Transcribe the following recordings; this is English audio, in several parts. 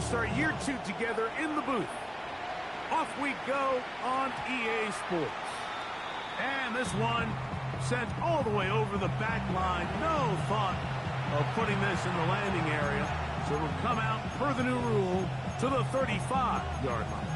to start year 2 together in the booth. Off we go on EA Sports. And this one sent all the way over the back line. No thought of putting this in the landing area. So it'll come out per the new rule to the 35-yard line.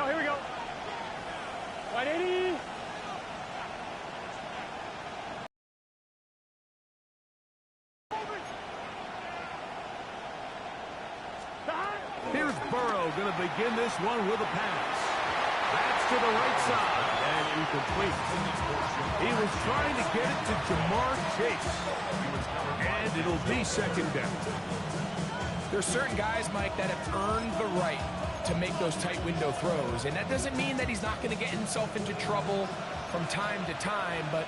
Here we go. 180. Here's Burrow going to begin this one with a pass. That's to the right side and incomplete. He was trying to get it to Jamar Chase. And it'll be second down. There's certain guys, Mike, that have earned the right to make those tight window throws. And that doesn't mean that he's not going to get himself into trouble from time to time, but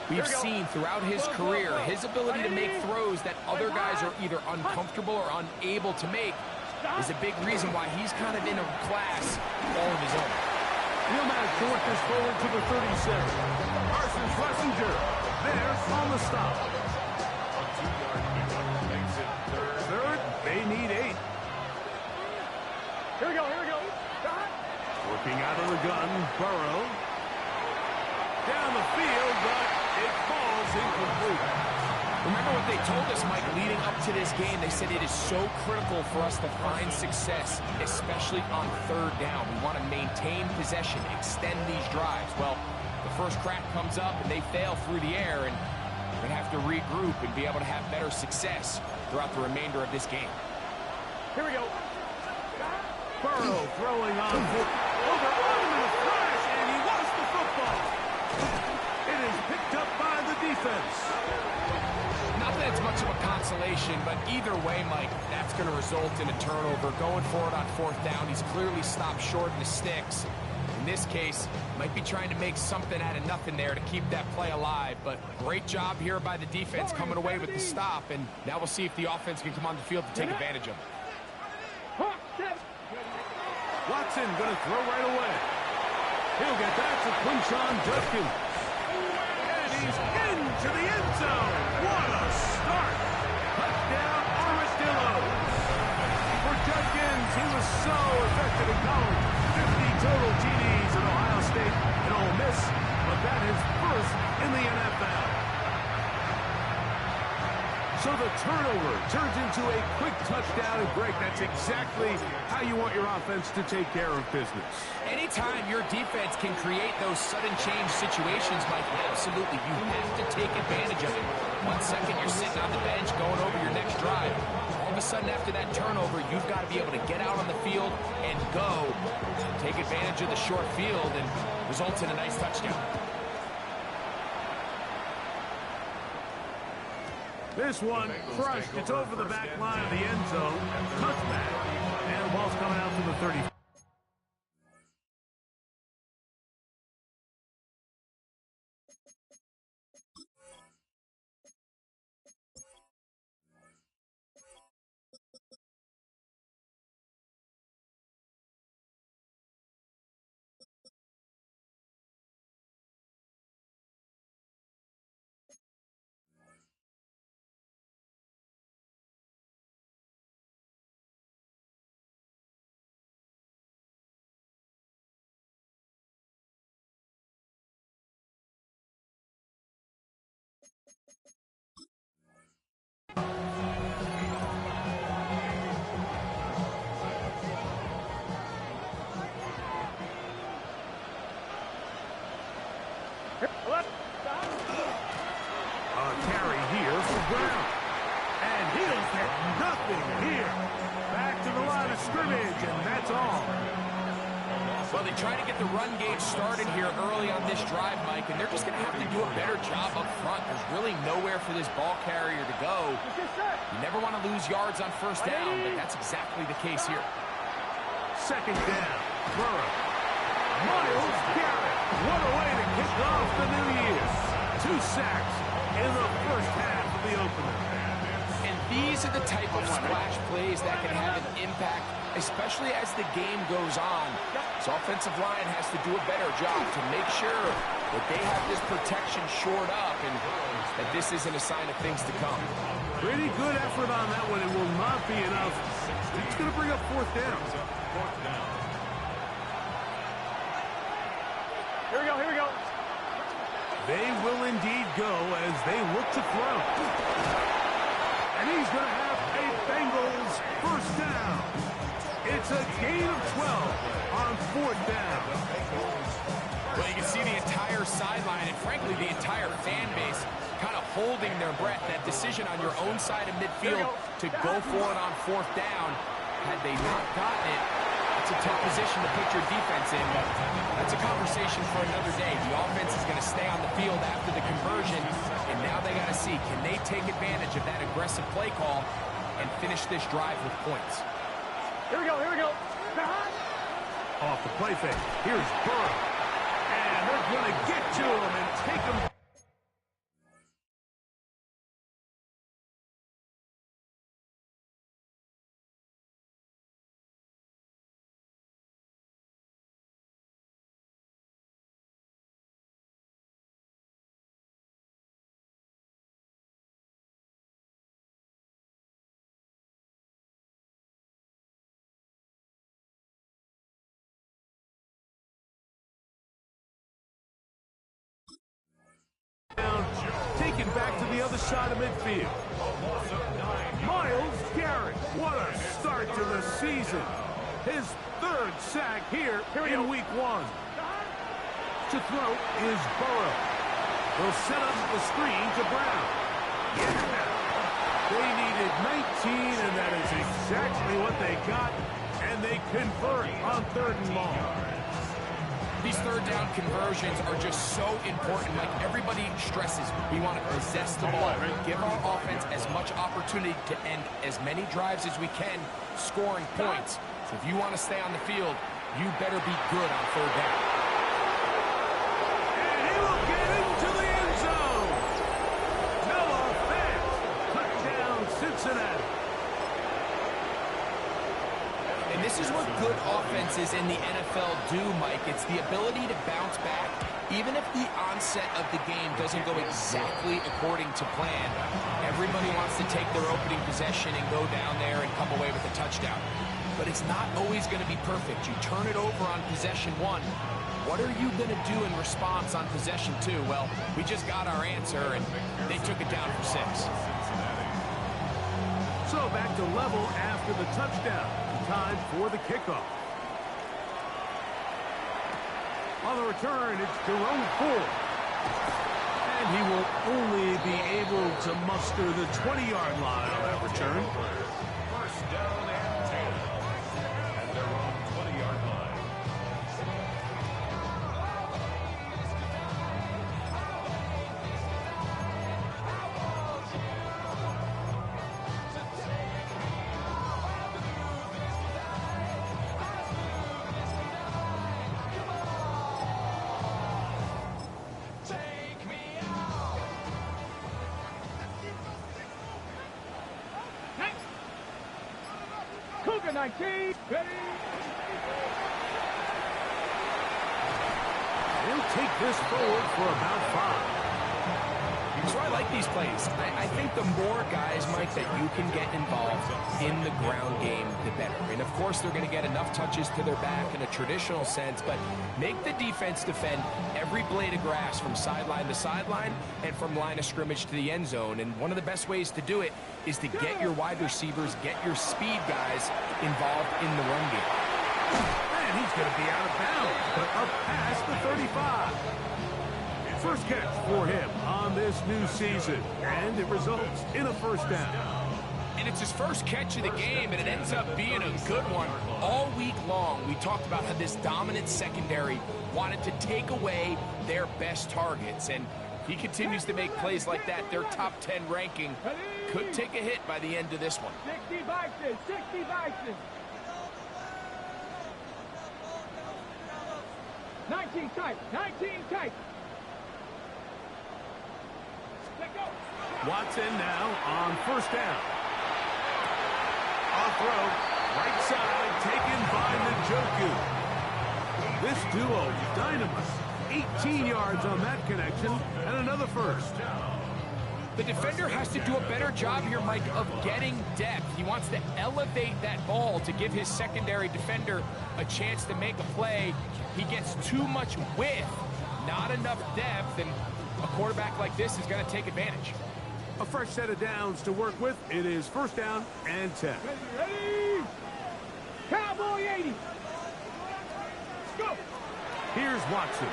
we've seen throughout his career his ability to make throws that other guys are either uncomfortable or unable to make is a big reason why he's kind of in a class all of his own. He'll manage to work this forward to the 37. Parsons Schlesinger, there's on the stop. Third, they need 8. Here we go. Working out of the gun, Burrow. Down the field, but it falls incomplete. Remember what they told us, Mike, leading up to this game. They said it is so critical for us to find success, especially on third down. We want to maintain possession, extend these drives. Well, the first crack comes up and they fail through the air, and we're going to have to regroup and be able to have better success throughout the remainder of this game. Here we go. Burrow throwing on foot. Over into the flash, and he lost the football. It is picked up by the defense. Not that it's much of a consolation, but either way, Mike, that's going to result in a turnover. Going forward on fourth down, he's clearly stopped short in the sticks. In this case, might be trying to make something out of nothing there to keep that play alive. But great job here by the defense coming away with the stop, and now we'll see if the offense can come on the field to take advantage of it. Watson going to throw right away. He'll get that to Quinshon Judkins. And he's into the end zone. What a start. Touchdown, Armadillos. For Judkins, he was so effective in college. 50 total TDs at Ohio State and Ole Miss, but that is first in the NFL. So the turnover turns into a quick touchdown and break. That's exactly how you want your offense to take care of business. Anytime your defense can create those sudden change situations, Mike, absolutely, you have to take advantage of it. 1 second, you're sitting on the bench going over your next drive. All of a sudden, after that turnover, you've got to be able to get out on the field and go. Take advantage of the short field and results in a nice touchdown. This one crushed. It's over the back line of the end zone. Touchback. And the ball's coming out to the 30. Carry here for Brown. And he'll get nothing here. Back to the line of scrimmage, and that's all. Well, they try to get the run game started here early on this drive, Mike, and they're just going to have to do a better job up front. There's really nowhere for this ball carrier to go. You never want to lose yards on first down, but that's exactly the case here. Second down. Burrow. Myles Garrett. What a way to kick off the new year. 2 sacks in the first half of the opener. And these are the type of splash plays that can have an impact, especially as the game goes on. So offensive line has to do a better job to make sure that they have this protection shored up and that this isn't a sign of things to come. Pretty good effort on that one. It will not be enough. It's going to bring up fourth down. Here we go, here we go. They will indeed go as they look to throw. And he's going to have a Bengals first down. It's a gain of 12 on fourth down. Well, you can see the entire sideline and, frankly, the entire fan base kind of holding their breath. That decision on your own side of midfield to go for it on fourth down, had they not gotten it, it's a tough position to put your defense in, but that's a conversation for another day. The offense is going to stay on the field after the conversion, and now they got to see, can they take advantage of that aggressive play call and finish this drive with points? Here we go, here we go. Off the play fake. Here's Burrow. And they're going to get to him and take him. Taken back to the other side of midfield. Myles Garrett, what a start to the season. His third sack here in week 1. To throw is Burrow. They'll set up the screen to Brown. They needed 19, and that is exactly what they got, and they convert on 3rd and long. These third down conversions are just so important. Like everybody stresses, we want to possess the ball, give our offense as much opportunity to end as many drives as we can, scoring points. So if you want to stay on the field, you better be good on third down. And he will get into the end zone. No offense. Touchdown, Cincinnati. And this is what good offenses in the NFL do, Mike. It's the ability to bounce back. Even if the onset of the game doesn't go exactly according to plan, everybody wants to take their opening possession and go down there and come away with a touchdown. But it's not always going to be perfect. You turn it over on possession 1. What are you going to do in response on possession 2? Well, we just got our answer, and they took it down for 6. So back to level after the touchdown. Time for the kickoff. On the return, it's Jerome Ford. And he will only be able to muster the 20-yard line on that return. First down and 10. And they're on 20-yard line. Cougar 19, ready. He'll take this forward for about 5. So I like these plays. I think the more guys, Mike, that you can get involved in the ground game, the better. And, of course, they're going to get enough touches to their back in a traditional sense, but make the defense defend every blade of grass from sideline to sideline and from line of scrimmage to the end zone. And one of the best ways to do it is to get your wide receivers, get your speed guys involved in the run game. And he's going to be out of bounds, but up past the 35. First catch for him on this new season, and it results in a first down. And it's his first catch of the game, and it ends up being a good one. All week long, we talked about how this dominant secondary wanted to take away their best targets, and if he continues to make plays like that, their top 10 ranking could take a hit by the end of this one. 60 Bison, 60 Bison. 19 tight, 19 tight. Watson now on first down. On throw, right side, taken by Njoku. This duo, dynamite. 18 yards on that connection, and another first. The defender has to do a better job here, Mike, of getting depth. He wants to elevate that ball to give his secondary defender a chance to make a play. He gets too much width, not enough depth, and a quarterback like this is going to take advantage. A fresh set of downs to work with. It is first down and 10. Ready? Cowboy 80. Go. Here's Watson.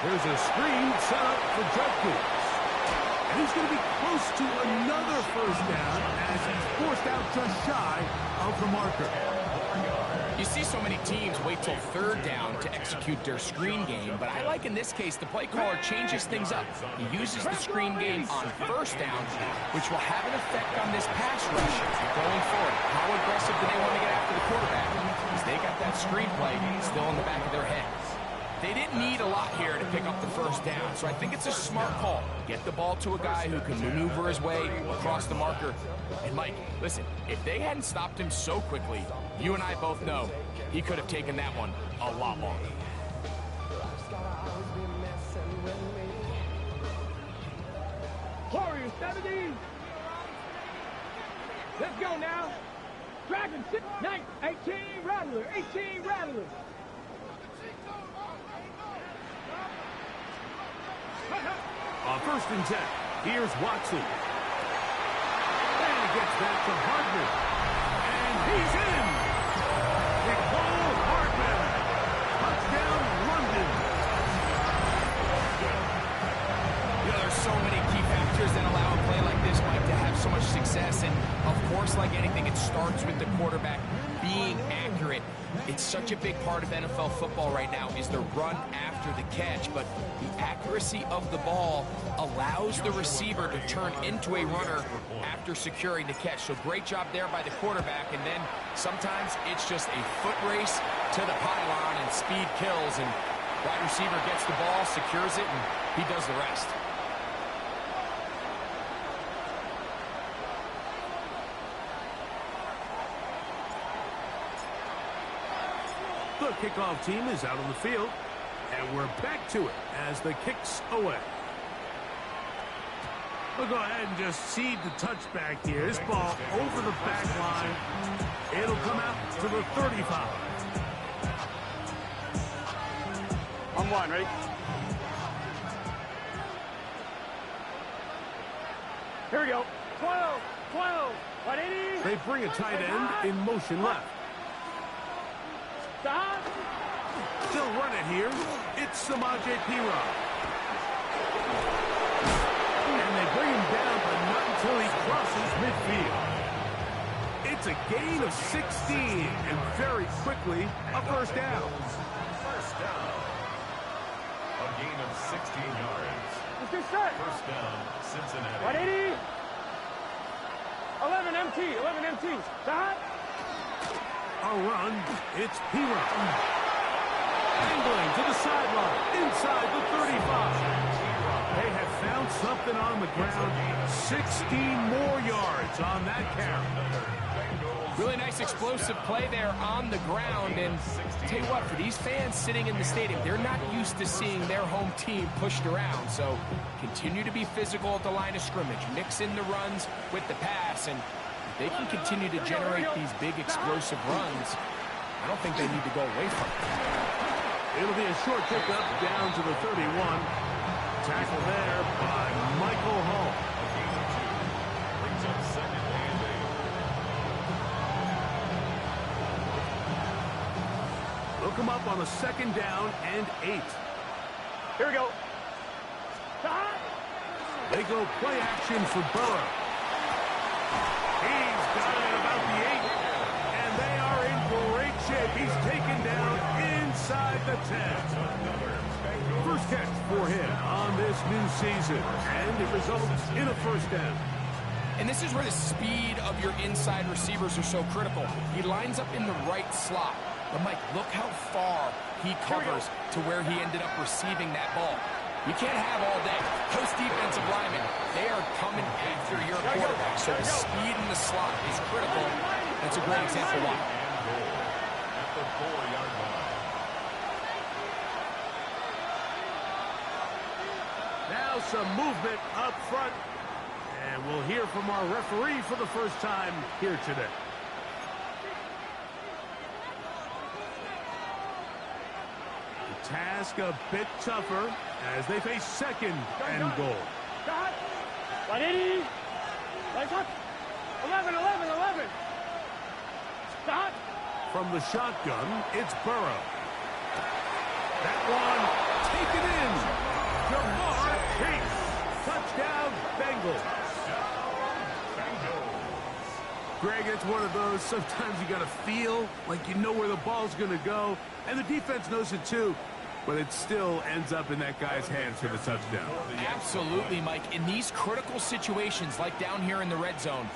There's a screen set up for Judkins. And he's going to be close to another first down as he's forced out just shy of the marker. You see so many teams wait till third down to execute their screen game, but I like in this case the play caller changes things up. He uses the screen game on first down, which will have an effect on this pass rush going forward. How aggressive do they want to get after the quarterback? Because they got that screen play still in the back of their head. They didn't need a lot here to pick up the first down, so I think it's a smart call. Get the ball to a guy who can maneuver his way across the marker. And Mike, listen, if they hadn't stopped him so quickly, you and I both know he could have taken that one a lot longer. Warriors 70. Let's go now. Dragon 6, 9, 18, Rattler, 18, Rattler. On first and 10, here's Watson. And he gets back to Hardman. And he's in. Nicole Hardman. Touchdown, London. You know, there's so many key factors that allow a play like this, Mike, to have so much success. And, of course, like anything, it starts with the quarterback being accurate. It's such a big part of NFL football right now is the run after the catch, but the accuracy of the ball allows the receiver to turn into a runner after securing the catch. So great job there by the quarterback, and then sometimes it's just a foot race to the pylon and speed kills, and wide receiver gets the ball, secures it, and he does the rest. The kickoff team is out on the field, and we're back to it as the kick's away. We'll go ahead and just cede the touchback here. This ball over the back line. It'll come out to the 35. On one, ready? Here we go. 12, 12, 180. They bring a tight end in motion left. Stop. They'll run it here. It's Samaje Perine. And they bring him down, but not until he crosses midfield. It's a gain of 16, and very quickly, a first down. First down. A gain of 16 yards. Mr. Set. First down, Cincinnati. 180. 11 MT, 11 MT. Stop. A run, it's Perine. Angling to the sideline, inside the 35. They have found something on the ground. 16 more yards on that carry. Really nice explosive play there on the ground, and tell you what, for these fans sitting in the stadium, they're not used to seeing their home team pushed around, so continue to be physical at the line of scrimmage, mix in the runs with the pass, and if they can continue to generate these big explosive runs, I don't think they need to go away from it. It'll be a short pickup down to the 31. Tackle there by Michael Hall. Brings up second and 8. Look him up on a second down and 8. Here we go. Stop. They go play action for Burrow. He's got it about the 8. And they are in great shape. He's taken down inside the 10. First catch for him on this new season. And it results in a first down. And this is where the speed of your inside receivers are so critical. He lines up in the right slot. But, Mike, look how far he covers to where he ended up receiving that ball. You can't have all day. Those defensive linemen, they are coming after your quarterback. So the speed in the slot is critical. That's a great example why. At the 4-yard line. Now some movement up front. And we'll hear from our referee for the first time here today. The task a bit tougher as they face second and goal. Stop. 180. Lights up. 11, 11, 11. Stop. From the shotgun, it's Burrow. That one taken in. Jamar Chase. Touchdown, Bengals. Greg, it's one of those, sometimes you got to feel like you know where the ball's going to go, and the defense knows it too, but it still ends up in that guy's hands for the touchdown. Absolutely, Mike. In these critical situations, like down here in the red zone,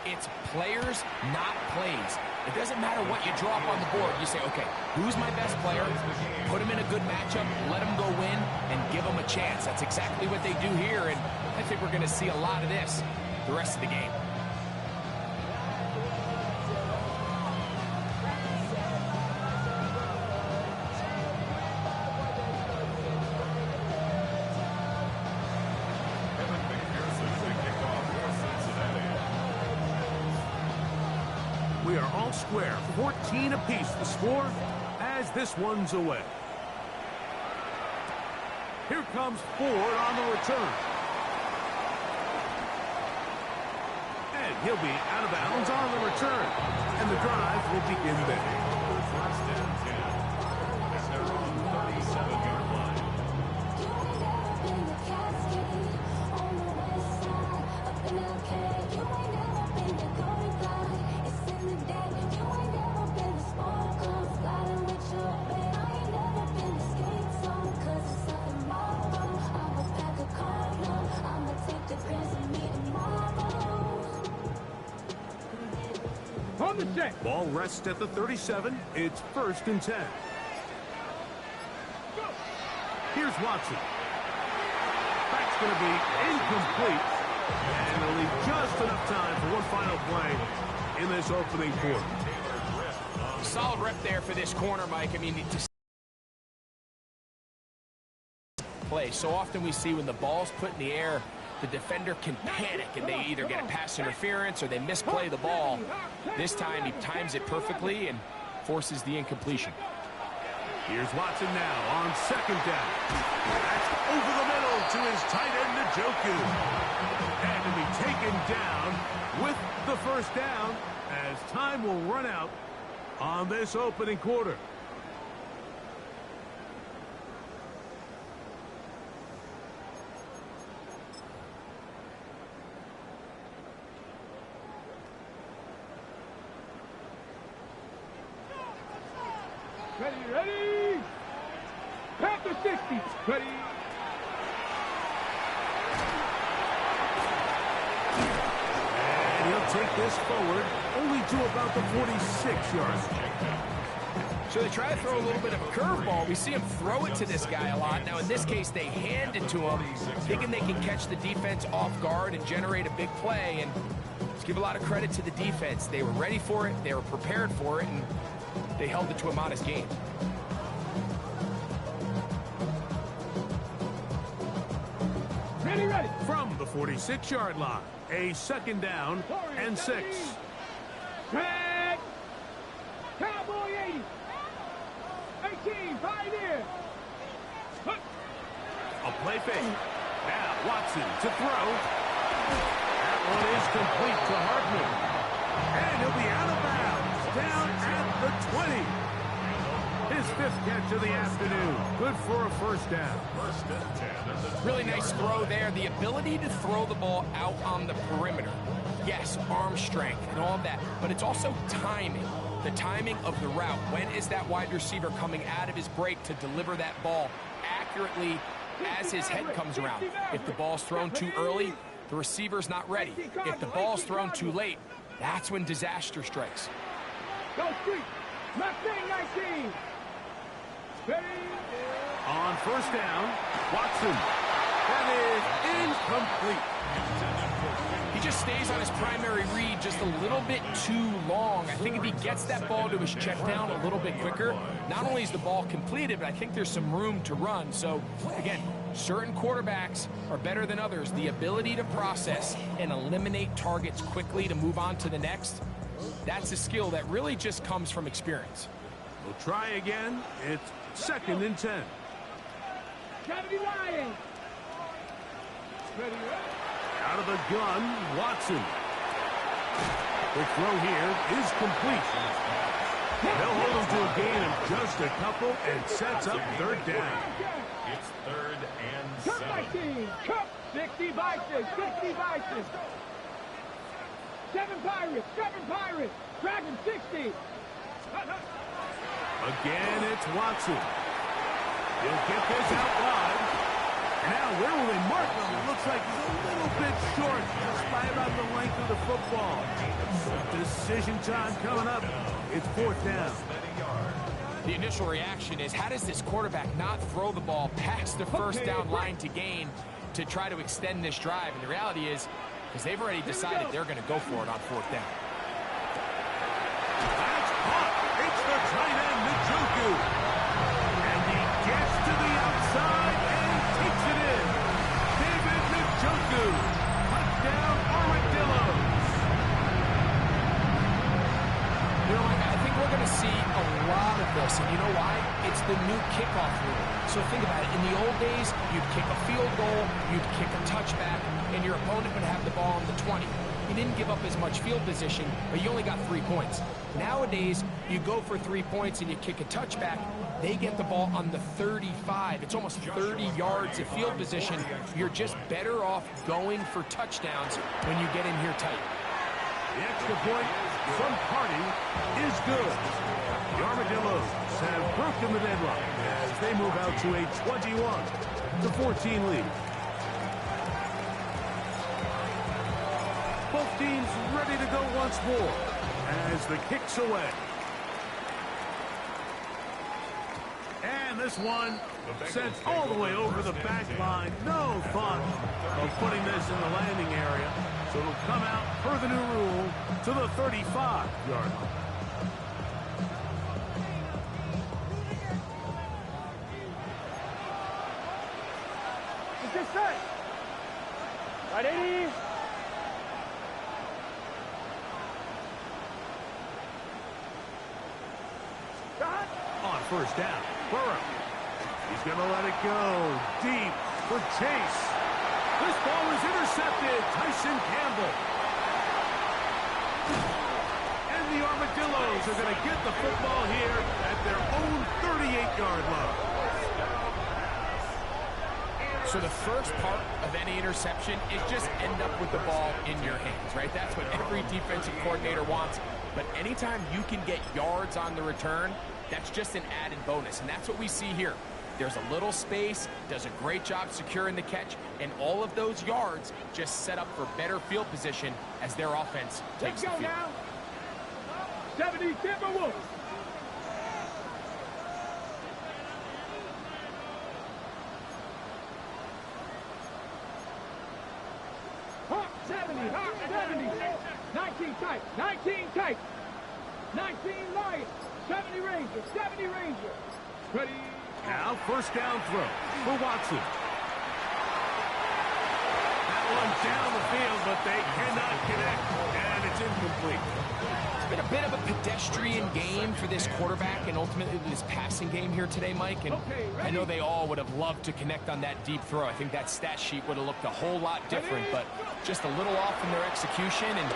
it's players, not plays. It doesn't matter what you draw up on the board. You say, okay, who's my best player? Put him in a good matchup, let him go win, and give him a chance. That's exactly what they do here, and I think we're going to see a lot of this the rest of the game. We are all square, 14 apiece the score as this one's away. Here comes Ford on the return. And he'll be out of bounds on the return. And the drive will begin there. First and 10. And they're on the 37-yard line. On the set. Ball rests at the 37. It's 1st and 10. Here's Watson. That's going to be incomplete. And it'll leave just enough time for one final play in this opening quarter. Solid rep there for this corner, Mike. I mean, to play. So often we see when the ball's put in the air, the defender can panic and they either get a pass interference or they misplay the ball. This time he times it perfectly and forces the incompletion. Here's Watson now on 2nd down. That's over the middle to his tight end, Njoku. And to be taken down with the 1st down as time will run out on this opening quarter. Ready, ready. Pack the 60. Ready. And he'll take this forward only to about the 46-yard line. So they try to throw a little bit of a curveball. We see him throw it to this guy a lot. Now, in this case, they hand it to him, thinking they can catch the defense off guard and generate a big play. And let's give a lot of credit to the defense. They were ready for it, they were prepared for it, and they held it to a modest gain. Ready, ready. From the 46-yard line, a 2nd down and 6. Track. Cowboy 80. 18, Pioneer. Hook. A play fake. Now Watson to throw. That one is complete to Hartman. And he'll be out of bounds down at the 20. His 5th catch of the afternoon. Good for a 1st down. 1st and 10. Really nice throw there. The ability to throw the ball out on the perimeter. Yes, arm strength and all of that, but it's also timing. The timing of the route. When is that wide receiver coming out of his break to deliver that ball accurately as his head comes around? If the ball's thrown too early, the receiver's not ready. If the ball's thrown too late, that's when disaster strikes. Go street. Mustang 19. Ready. On 1st down, Watson. That is incomplete. He just stays on his primary read just a little bit too long. I think if he gets that ball to his check down a little bit quicker, not only is the ball completed, but I think there's some room to run. So, again, certain quarterbacks are better than others. The ability to process and eliminate targets quickly to move on to the next, that's a skill that really just comes from experience. We'll try again. It's 2nd and 10. 70 Lions. Ready, Out of the gun, Watson. The throw here is complete. They'll hold him to a gain of just a couple and sets up 3rd down. It's 3rd and Cup 7. by team. Cup 60 by 6. 60 by 6. 7 Pirates. 7 Pirates. Dragon 60. Again, it's Watson. He'll get this out wide. Now, where will they mark him? It looks like he's a little bit short, just by about the length of the football. Decision time coming up. It's 4th down. The initial reaction is, how does this quarterback not throw the ball past the 1st down line to gain to try to extend this drive? And the reality is, because they've already decided they're going to go for it on 4th down. That's caught. It's the tight end, Njoku. And he gets to the outside and takes it in. David Njoku. Touchdown, Armadillos. You know, I think we're going to see a lot of this, and you know why? It's the new kickoff rule. So think about it. In the old days, you'd kick a field goal, you'd kick a touchback, and your opponent would have the ball on the 20. You didn't give up as much field position, but you only got 3 points. Nowadays, you go for 3 points and you kick a touchback. They get the ball on the 35. It's almost 30 yards of field position. You're just better off going for touchdowns when you get in here tight. The extra point from Party is good. The Armadillos have broken the deadlock as they move out to a 21-14 lead. Both teams ready to go once more as the kick's away. And this one sent all the way over the back line. No thought of putting this in the landing area. So it'll come out per the new rule to the 35-yard line. Is this set? Ready? Shot. On 1st down, Burrow. He's going to let it go deep for Chase. This ball is intercepted. Tyson Campbell. And the Armadillos are going to get the football here at their own 38-yard line. So the first part of any interception is just end up with the ball in your hands, right? That's what every defensive coordinator wants. But anytime you can get yards on the return, that's just an added bonus. And that's what we see here. There's a little space, does a great job securing the catch, and all of those yards just set up for better field position as their offense takes the field. Now. 70 Timberwolves. Hawk 70, Hawk 70. 19 tight, 19 tight. 19 Lions, 70 Rangers, 70 Rangers. Ready? Now 1st down throw for Watson. That one down the field, but they cannot connect, and it's incomplete. It's been a bit of a pedestrian game for this quarterback and ultimately this passing game here today, Mike. And I know they all would have loved to connect on that deep throw. I think that stat sheet would have looked a whole lot different, but just a little off in their execution and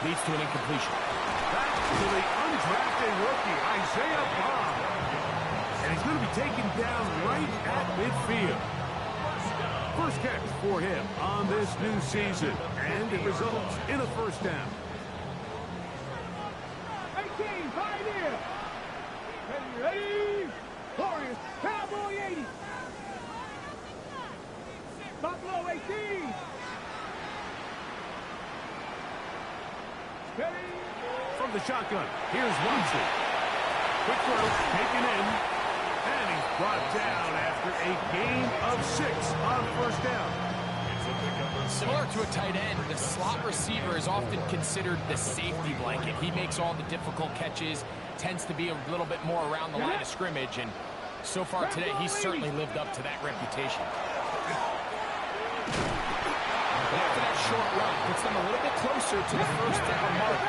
leads to an incompletion. Back to the undrafted rookie, Isaiah Bond. And he's going to be taken down right at midfield. First catch for him on this new season, and it results in a 1st down. 18, Pioneer. Ready? Glorious Cowboy 80. Buffalo 18. Ready? From the shotgun, here's Watson. Quick throw, taken in, and he's brought down after a gain of 6 on 1st down. Similar to a tight end, the slot receiver is often considered the safety blanket. He makes all the difficult catches, tends to be a little bit more around the line of scrimmage, and so far today, he's certainly lived up to that reputation. After that short run, puts them a little bit closer to the first down mark.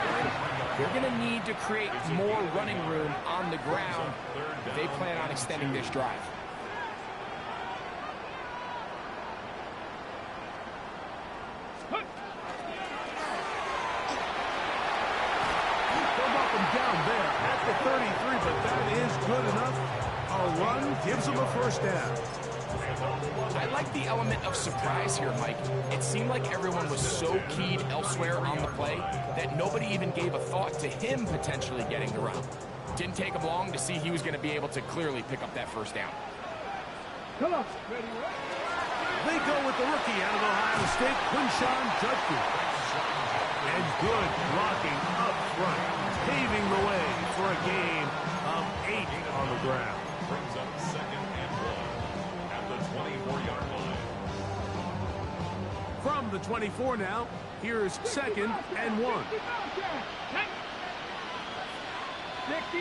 They're going to need to create more running room on the ground if they plan on extending this drive. Down there at the 33, but that is good enough. A run gives them a first down. I like the element of surprise here, Mike. It seemed like everyone was so keyed elsewhere on the play that nobody even gave a thought to him potentially getting the run. Didn't take him long to see he was going to be able to clearly pick up that first down. Come on. They go with the rookie out of Ohio State, Quinshon Judkins. And good blocking up front, paving the way for a gain of 8 on the ground. Brings up 2nd and 1 at the 24-yard line. From the 24 now, here's 2nd and 1. 60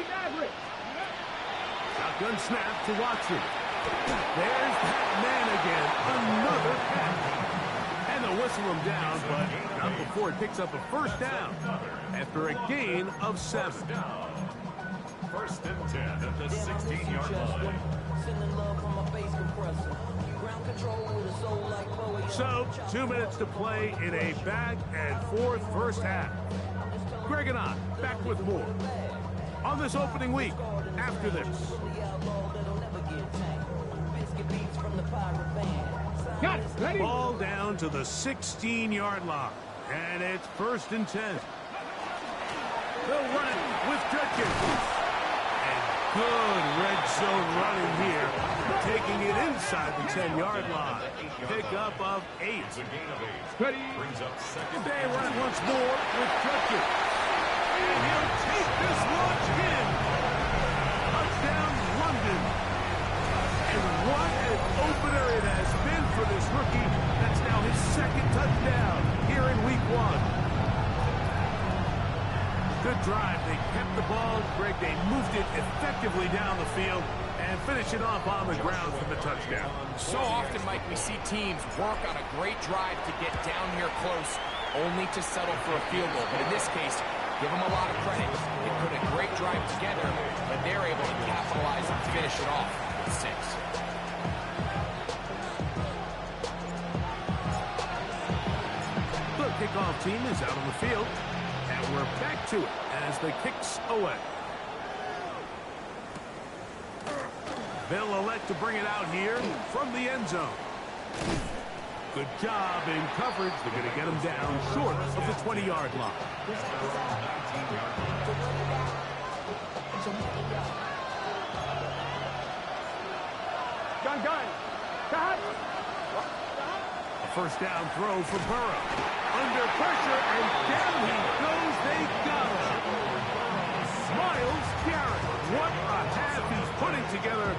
Maverick. Shotgun snap to Watson. There's that man again, another catch. And they'll whistle him down, but not before it picks up a first down after a gain of 7. 1st and 10 at the 16-yard line. So, 2 minutes to play in a back-and-forth first half. Greg and I back with more on this opening week after this. Got it. Ready? Ball down to the 16-yard line, and it's 1st and 10. They'll run it with Judkins. And good red zone running here, taking it inside the 10-yard line. Pickup of 8. It's a gain of 8. Ready? Brings up 2nd They and run it 2. once more with Judkins. And he'll take this launch in. Touchdown, London. And what an opener it has been for this rookie. That's now his 2nd touchdown here in week 1. Good drive. They kept the ball. Greg, they moved it effectively down the field and finish it off on the ground for the touchdown. So often, Mike, we see teams work on a great drive to get down here close, only to settle for a field goal. But in this case, give them a lot of credit. They put a great drive together, and they're able to capitalize and finish it off with 6. The kickoff team is out on the field, and we're back to it as the kick's away. They'll elect to bring it out here from the end zone. Good job in coverage. They're going to get him down short of the 20-yard line. Gun. Cut. A first down throw for Burrow. Under pressure, and down he goes. They got him. Myles Garrett. What a half he's putting together.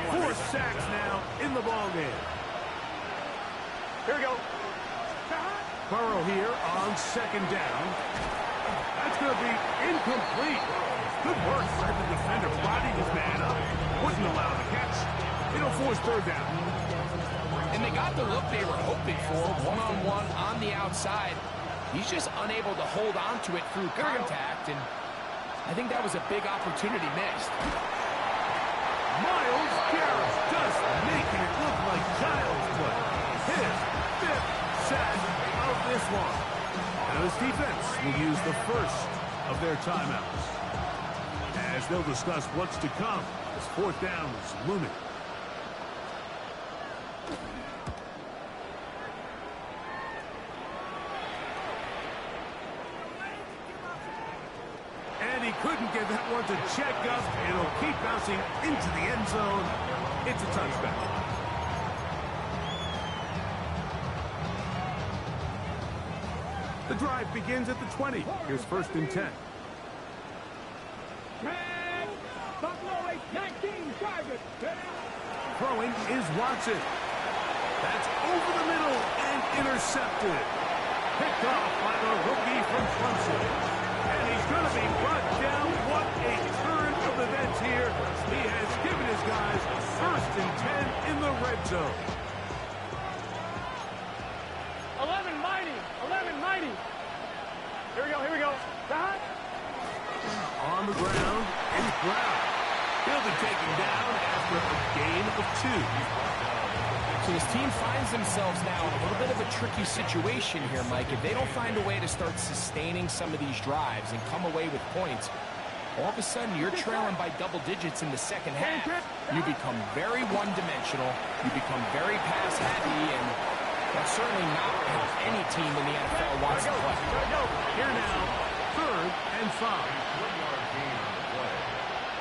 4 sacks now in the ballgame. Here we go. Burrow here on 2nd down. That's going to be incomplete. Good work by the defender. Bodied his man up. Wouldn't allow the catch. It'll force 3rd down. And they got the look they were hoping for, one-on-one on the outside. He's just unable to hold on to it through contact, and I think that was a big opportunity missed. Myles Garrett just making it look like child's play. His 5th sack of this one. Now this defense will use the first of their timeouts, as they'll discuss what's to come as 4th down is looming. And he couldn't get that one to check up. It'll keep bouncing into the end zone. It's a touchback. The drive begins at the 20. Here's 1st and 10. Buffalo 19 target. Throwing is Watson. That's over the middle and intercepted. Picked off by the rookie from Clemson. And he's going to be brought down. What a turn of events here. He has given his guys a 1st and 10 in the red zone. 11 mighty. 11 mighty. Here we go. Here we go. On the ground, it's Brown. He'll be taken down after a gain of 2. So this team finds themselves now in a little bit of a tricky situation here, Mike. If they don't find a way to start sustaining some of these drives and come away with points, all of a sudden you're trailing by double digits in the second half. You become very one-dimensional. You become very pass-heavy, and that's certainly not how any team in the NFL wants to play. Here now, 3rd and 5.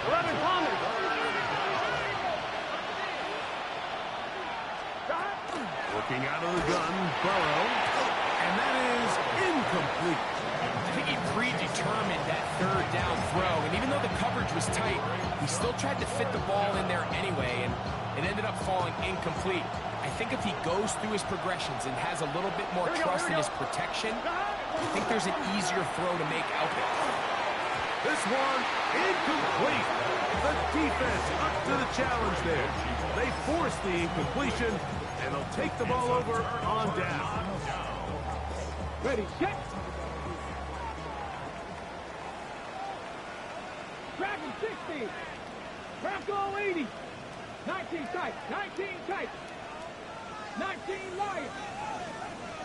11 Thomas. Looking out of the gun, Burrow, and that is incomplete. I think he predetermined that 3rd down throw, and even though the coverage was tight, he still tried to fit the ball in there anyway, and it ended up falling incomplete. I think if he goes through his progressions and has a little bit more trust in his protection, I think there's an easier throw to make out there. This one, incomplete. The defense up to the challenge there. They force the incompletion, and they'll take the ball over on down. Ready, set. Dragon 60. Bronco 80. 19 tight. 19 tight. 19 Lions.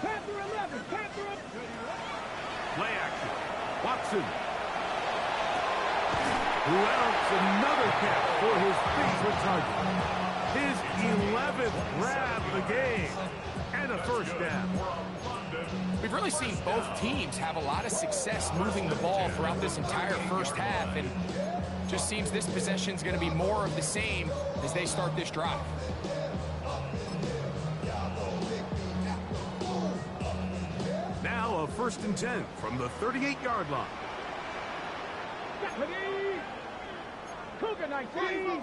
Panther 11. Panther 11. Play action. Watson. Who else? Another catch for his favorite target. His 11th grab of the game. And a 1st down. We've really seen both teams have a lot of success moving the ball throughout this entire first half, and just seems this possession's going to be more of the same as they start this drive. Now a 1st and 10 from the 38-yard line. Cougar 19.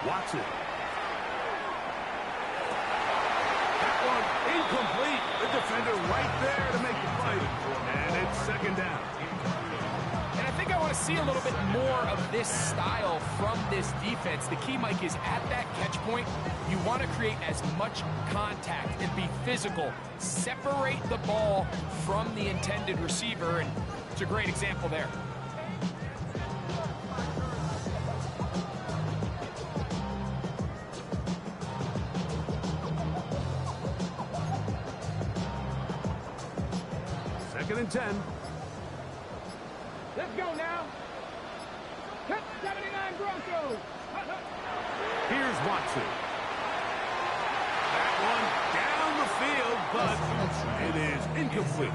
Watson. That one incomplete. The defender right there to make the play. And it's 2nd down. And I think I want to see a little bit more of this style from this defense. The key, Mike, is at that catch point, you want to create as much contact and be physical. Separate the ball from the intended receiver, and it's a great example there. Second and 10. Let's go now. 79 Broncos. Here's Watson. That one down the field, but it is incomplete.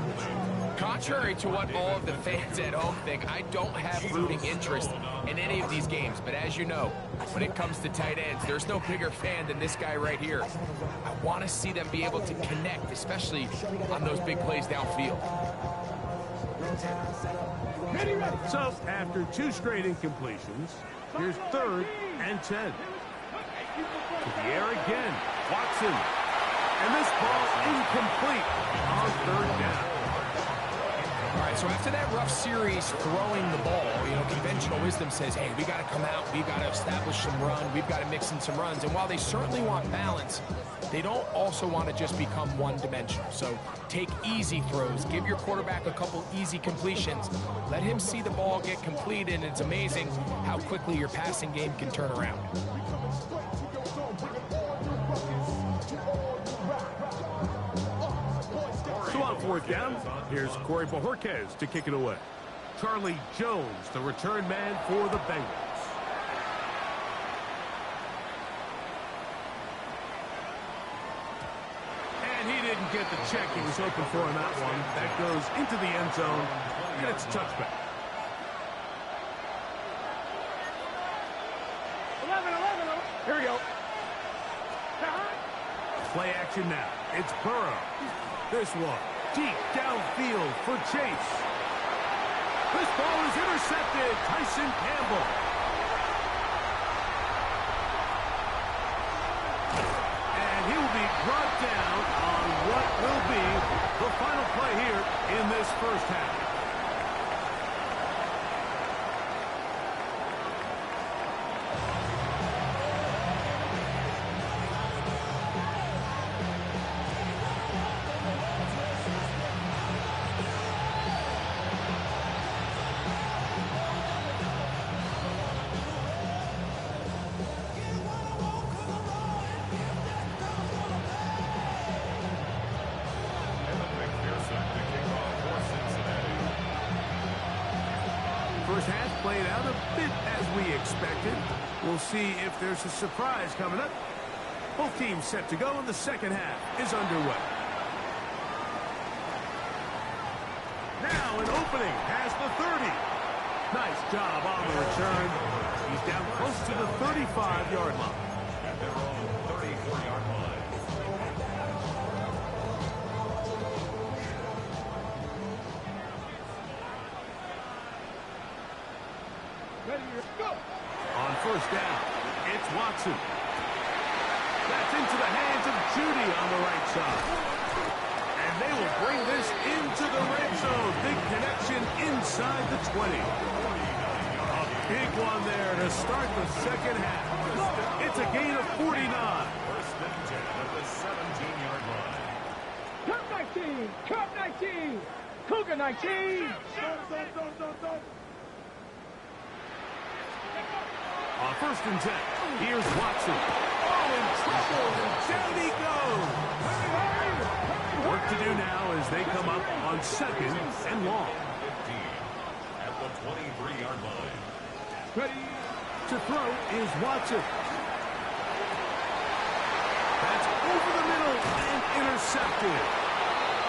Contrary to what all of the fans at home think, I don't have rooting interest in any of these games. But as you know, when it comes to tight ends, there's no bigger fan than this guy right here. I want to see them be able to connect, especially on those big plays downfield. So, after 2 straight incompletions, here's 3rd and 10. To the air again. Watson. And this ball incomplete on 3rd down. All right, so after that rough series throwing the ball, conventional wisdom says, hey, we got to come out, we've got to establish some run, we've got to mix in some runs. And while they certainly want balance, they don't also want to just become one-dimensional. So take easy throws, give your quarterback a couple easy completions, let him see the ball get completed, and it's amazing how quickly your passing game can turn around. So on 4th down, here's Corey Bojorquez to kick it away. Charlie Jones, the return man for the Bengals. And he didn't get the check he was hoping for on that one. That goes into the end zone, and it's a touchback. 11. Here we go. Play action now. It's Burrow. This one deep downfield for Chase. This ball is intercepted. Tyson Campbell. And he will be brought down on what will be the final play here in this first half. First half played out a bit as we expected. We'll see if there's a surprise coming up. Both teams set to go, and the second half is underway. Now an opening past the 30. Nice job on the return. He's down close to the 35-yard line. At their own 34-yard line. Ready, go! On first down, it's Watson. That's into the hands of Judy on the right side. And they will bring this into the red zone. Big connection inside the 20. A big one there to start the second half. It's a gain of 49. First and 10 at the 17-yard line. Cup 19! Cup 19! Cougar 19! On first and 10, here's Watson. Oh, in trouble. Down he goes. Work to do now as they come up on second and long. 15 at the 23-yard line. Ready? To throw is Watson. That's over the middle and intercepted.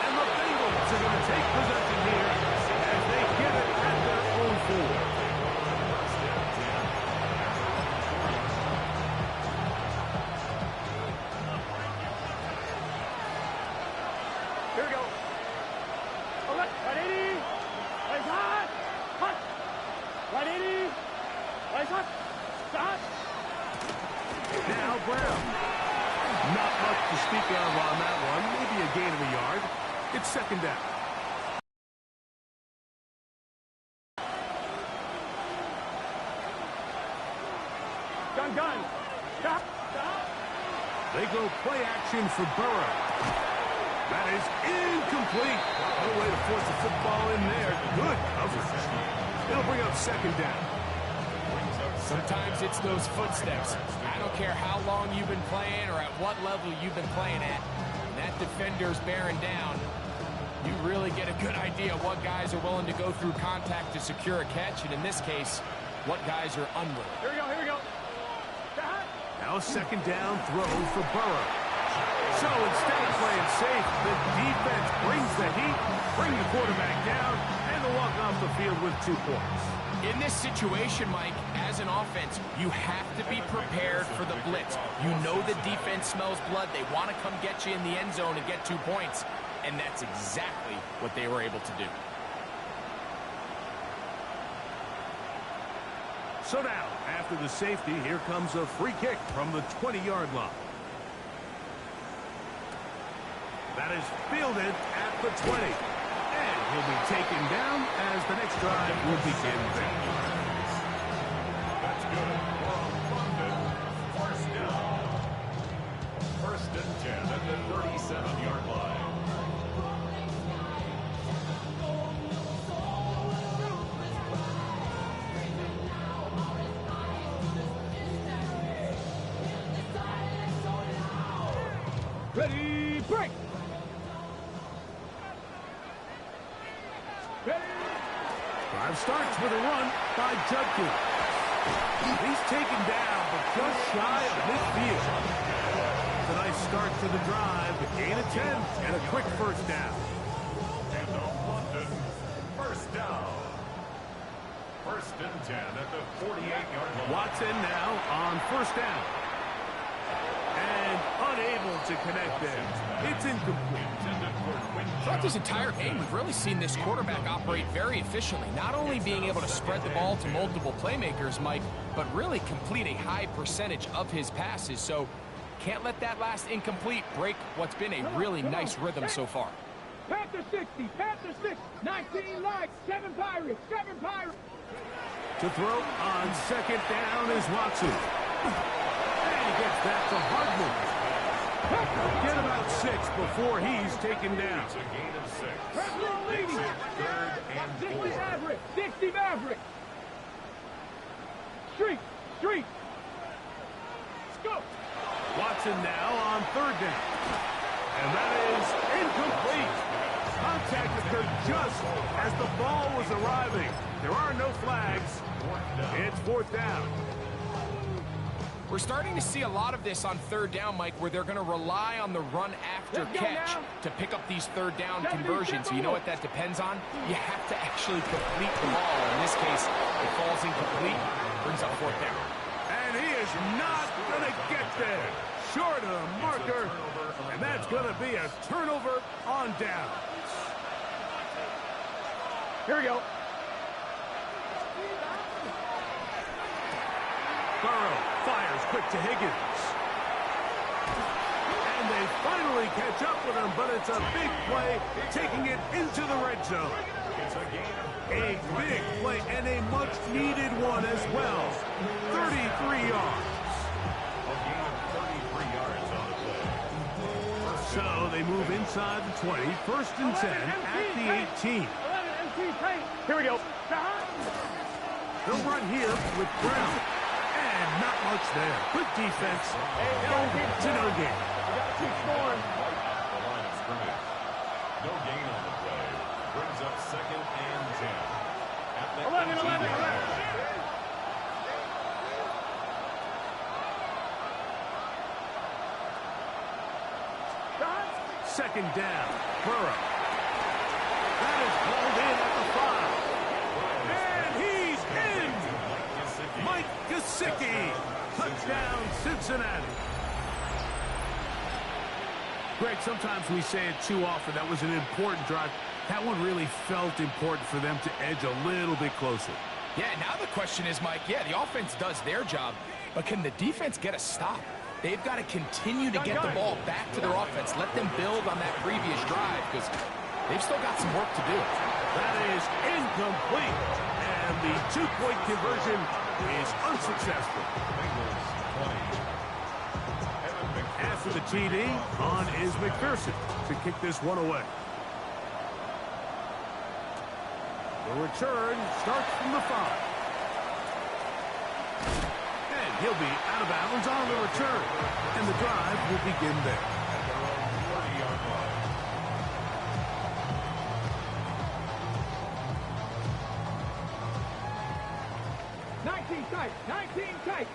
And the Bengals are going to take possession here as they get it at their own 4. Here we go. Oh, right 80. Right hot. Hot. Right 80. Right hot. Hot. Now Brown. Not much to speak of on that one. Maybe a gain of a yard. It's second down. Gun. Stop. Stop. They go play action for Burrow. That is incomplete. No way to force the football in there. Good coverage. It'll bring up second down. Sometimes it's those footsteps. I don't care how long you've been playing or at what level you've been playing at. When that defender's bearing down, you really get a good idea of what guys are willing to go through contact to secure a catch, and in this case, what guys are unwilling. Here we go. Stop. Now a second down throw for Burrow. So instead of playing safe, the defense brings the heat, bring the quarterback down, and they'll walk off the field with 2 points. In this situation, Mike, as an offense, you have to be prepared for the blitz. You know the defense smells blood. They want to come get you in the end zone and get 2 points, and that's exactly what they were able to do. So now, after the safety, here comes a free kick from the 20-yard line. That is fielded at the 20. And he'll be taken down as the next drive will begin there. That's good. First down. First and 10 at the 37-yard line. Ready, break. Drive starts with a run by Judkins. He's taken down, but just shy of midfield. It's a nice start to the drive. Gain of 10 and a quick first down. And off London. First down. First and 10 at the 48-yard line. Watson now on first down. And Unable to connect there. It's incomplete. Throughout this entire game, we've really seen this quarterback operate very efficiently, not only being able to spread the ball to multiple playmakers, Mike, but really complete a high percentage of his passes. So can't let that last incomplete break what's been a really nice rhythm so far. Panther 60, Panther 6, 19 light, 7 Pirates, 7 Pirates. To throw on second down is Watson. And he gets that to Hardman. Get about 6 before he's taken down. It's a gain of 6. President leading. Third and 60 4. Maverick, 60 Maverick. Street, street. Let's go. Watson now on third down. And that is incomplete. Contact occurred just as the ball was arriving. There are no flags. It's fourth down. We're starting to see a lot of this on third down, Mike, where they're going to rely on the run after catch to pick up these third down conversions. So you know what that depends on? You have to actually complete the ball. In this case, it falls incomplete, brings up fourth down. And he is not going to get there. Short of the marker, and that's going to be a turnover on down. Here we go. Burrow fires quick to Higgins. And they finally catch up with him, but it's a big play, taking it into the red zone. A big play and a much-needed one as well. 33 yards. So they move inside the 20, first and 10 at the 18. Here we go. They'll run here with Brown. And not much there. Good defense. To no gain. Keep scoring. The line of scrimmage. No gain on the play. Brings up second and 10. At the 11. Second down. Burrow. That is called in at the 5. And he's in. Mike Gesicki. Touchdown, Cincinnati. Greg, sometimes we say it too often. That was an important drive. That one really felt important for them to edge a little bit closer. Yeah, now the question is, Mike, yeah, the offense does their job, but can the defense get a stop? They've got to continue to get the ball back to their offense. Let them build on that previous drive because they've still got some work to do. That is incomplete. And the two-point conversion is unsuccessful. After the TD, on is McPherson to kick this one away. The return starts from the 5. And he'll be out of bounds on the return. And the drive will begin there. 19 tight, 19 tight.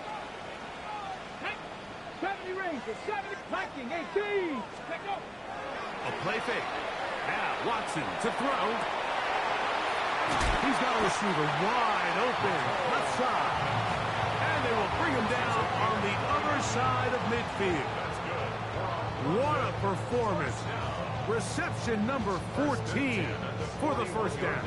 70 Rangers, 70, Viking, 18. Let's go. A play fake. Now Watson to throw. He's got a receiver wide open, left side. And they will bring him down on the other side of midfield. What a performance. Reception number 14 for the first down.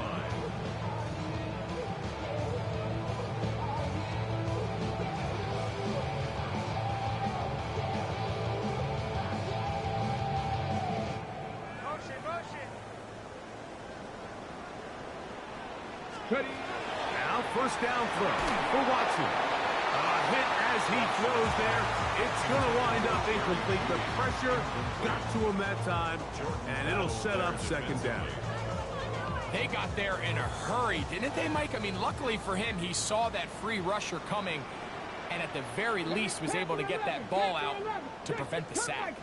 Now first down throw for Watson. A hit as he throws there. It's going to wind up incomplete. The pressure got to him that time, and it'll set up second down. They got there in a hurry, didn't they, Mike? I mean, luckily for him, he saw that free rusher coming, and at the very least was able to get that ball out to prevent the sack.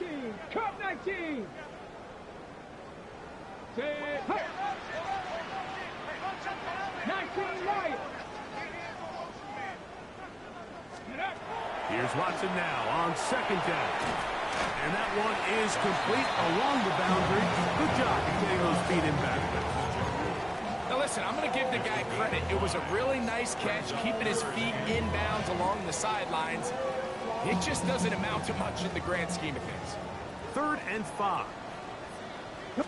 Cup 19. 19 Lions. Here's Watson now on second down. And that one is complete along the boundary. Good job getting those feet in back. Now listen, I'm going to give the guy credit. It was a really nice catch, keeping his feet inbounds along the sidelines. It just doesn't amount to much in the grand scheme of things. 3rd and 5. We'll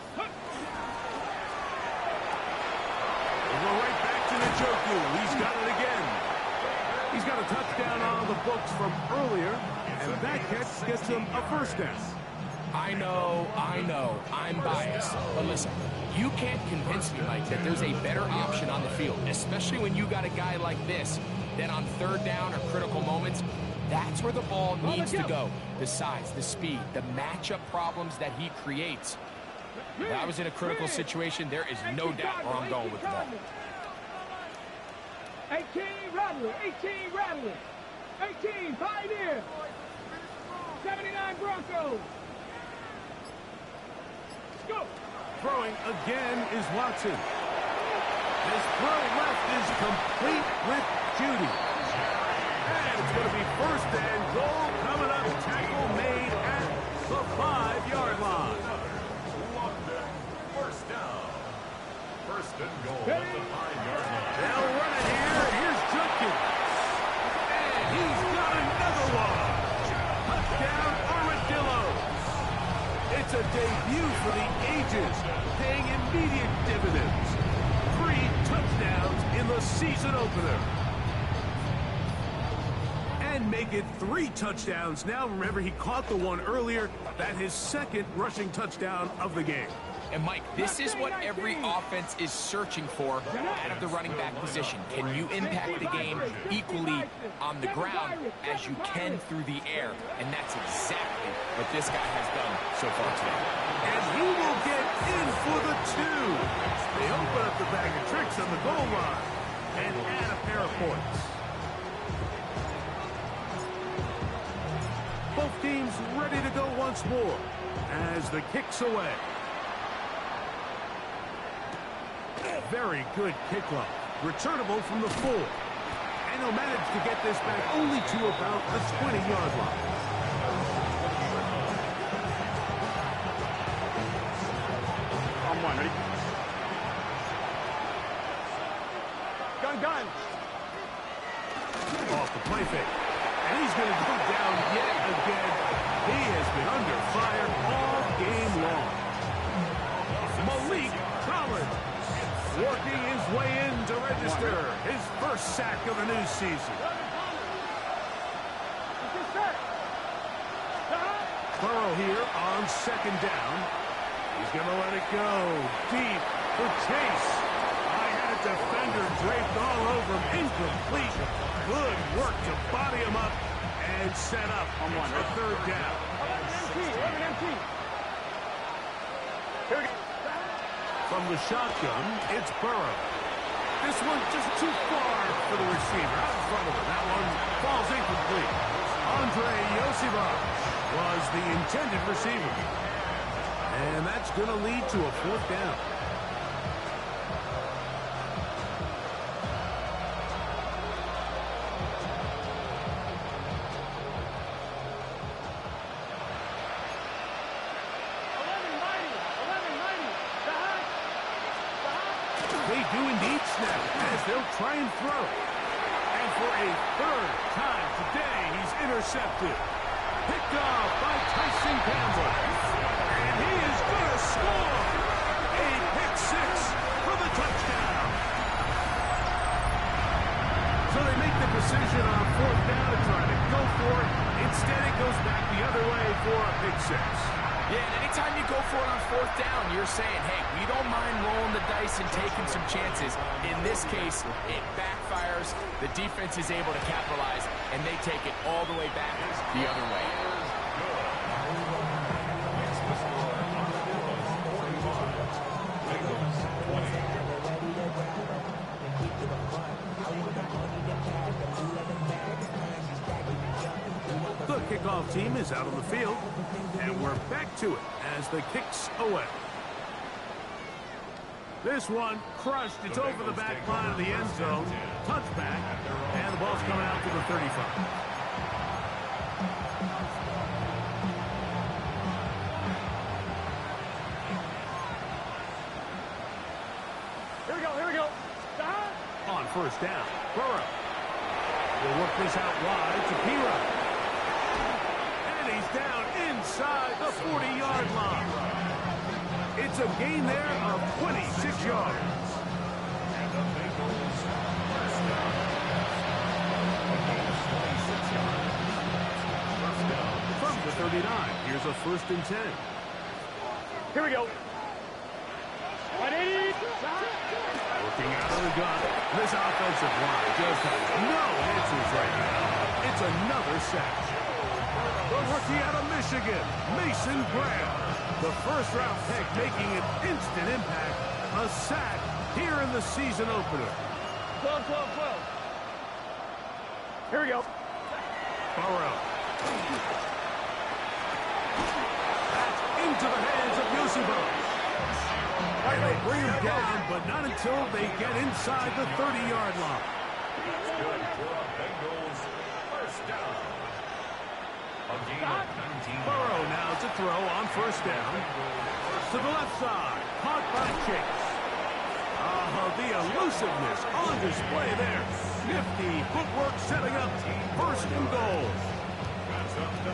go right back to Njoku. He's got it again. He's got a touchdown on the books from earlier, and that catch gets him a first down. I know, I'm biased. But listen, you can't convince me, Mike, that there's a better option on the field, especially when you got a guy like this, that on 3rd down or critical moments, that's where the ball needs to go. The size, the speed, the matchup problems that he creates. If I was in a critical situation, there is no doubt where I'm going with the ball. 18 Rattler, 18 Rattler, 18 Pioneer, 79 Broncos. Go. Throwing again is Watson. His throw left is complete with Judy. And it's going to be 1st and goal coming up. Tackle made at the 5-yard line. 1st down. 1st and goal at the 5-yard line. They'll run it here. Here's Jenkins. And he's got another one. Touchdown, Armadillos. It's a debut for the ages, paying immediate dividends. 3 touchdowns in the season opener. And make it 3 touchdowns now. Remember, he caught the one earlier. That his 2nd rushing touchdown of the game. And, Mike, this is what every offense is searching for out of the running back position. Can you impact the game equally on the ground as you can through the air? And that's exactly what this guy has done so far today. And he will get in for the 2. They open up the bag of tricks on the goal line and add a pair of points. Both teams ready to go once more as the kick's away. Very good kickoff. Returnable from the 4. And he'll manage to get this back only to about the 20-yard line. On 1, ready? Gun. Off the play fake. And he's going to go down yet again. He has been under fire all game long. Malik Collins working his way in to register his 1st sack of the new season. Burrow here on 2nd down. He's going to let it go deep for Chase. I had a defender draped all over him. Incomplete. Good work to body him up and set up on a 3rd down. From the shotgun, it's Burrow. This one just too far for the receiver. Out in front of him. That one falls incomplete. Andre Yosibach was the intended receiver. And that's going to lead to a 4th down. They do indeed snap as they'll try and throw. And for a 3rd time today, he's intercepted. Picked off by Tyson Campbell. And he is going to score. A pick 6 for the touchdown. So they make the decision on 4th down to try to go for it. Instead, it goes back the other way for a pick 6. Yeah, and anytime you go for it on 4th down, you're saying, hey, we don't mind rolling the dice and taking some chances. In this case, it backfires. The defense is able to capitalize, and they take it all the way back the other way. The kickoff team is out on the field, and we're back to it as the kick's away. This one crushed. It's over the back line of the end zone. Touchback, and the ball's coming out to the 35. Here we go. On 1st down, Burrow will work this out wide to Pira. And he's down inside the 40-yard line. It's a gain there of 26 yards. And the Bengals first down. First down. From the 39, here's a 1st and 10. Here we go. Working out of the gun. This offensive line just has no answers right now. It's another sack. The rookie out of Michigan, Mason Graham. The first-round pick making an instant impact. A sack here in the season opener. 12, 12, 12. Here we go. Burrow. That's into the hands of Yosibo. And they bring him down, but not until they get inside the 30-yard line. That's good for a Bengals first down. A gain of 19. Burrow now to throw on 1st down. To the left side, caught by Chase. The elusiveness on display there. Nifty footwork setting up 1st and goal.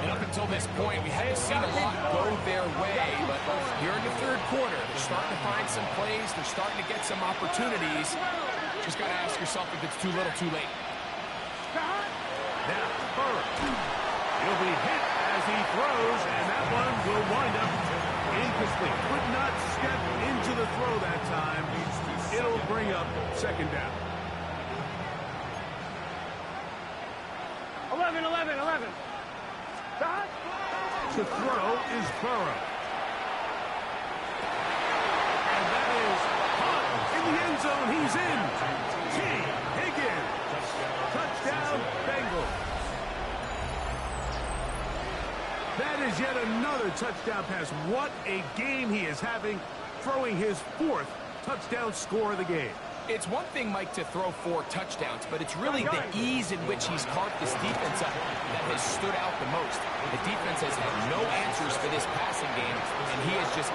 And up until this point, we haven't seen a lot go their way, but here in the 3rd quarter, they're starting to find some plays. They're starting to get some opportunities. Just got to ask yourself if it's too little, too late. Now, Burrow. He'll be hit as he throws, and that one will wind up incomplete. Could not step into the throw that time. It'll bring up 2nd down. 11, 11, 11. To throw is Burrow. And that is caught in the end zone. He's in. T. Higgins. Touchdown, Bengals. That is yet another touchdown pass. What a game he is having, throwing his 4th touchdown score of the game. It's one thing, Mike, to throw 4 touchdowns, but it's really the ease in which he's carved this defense up that has stood out the most. The defense has had no answers for this passing game, and he has just...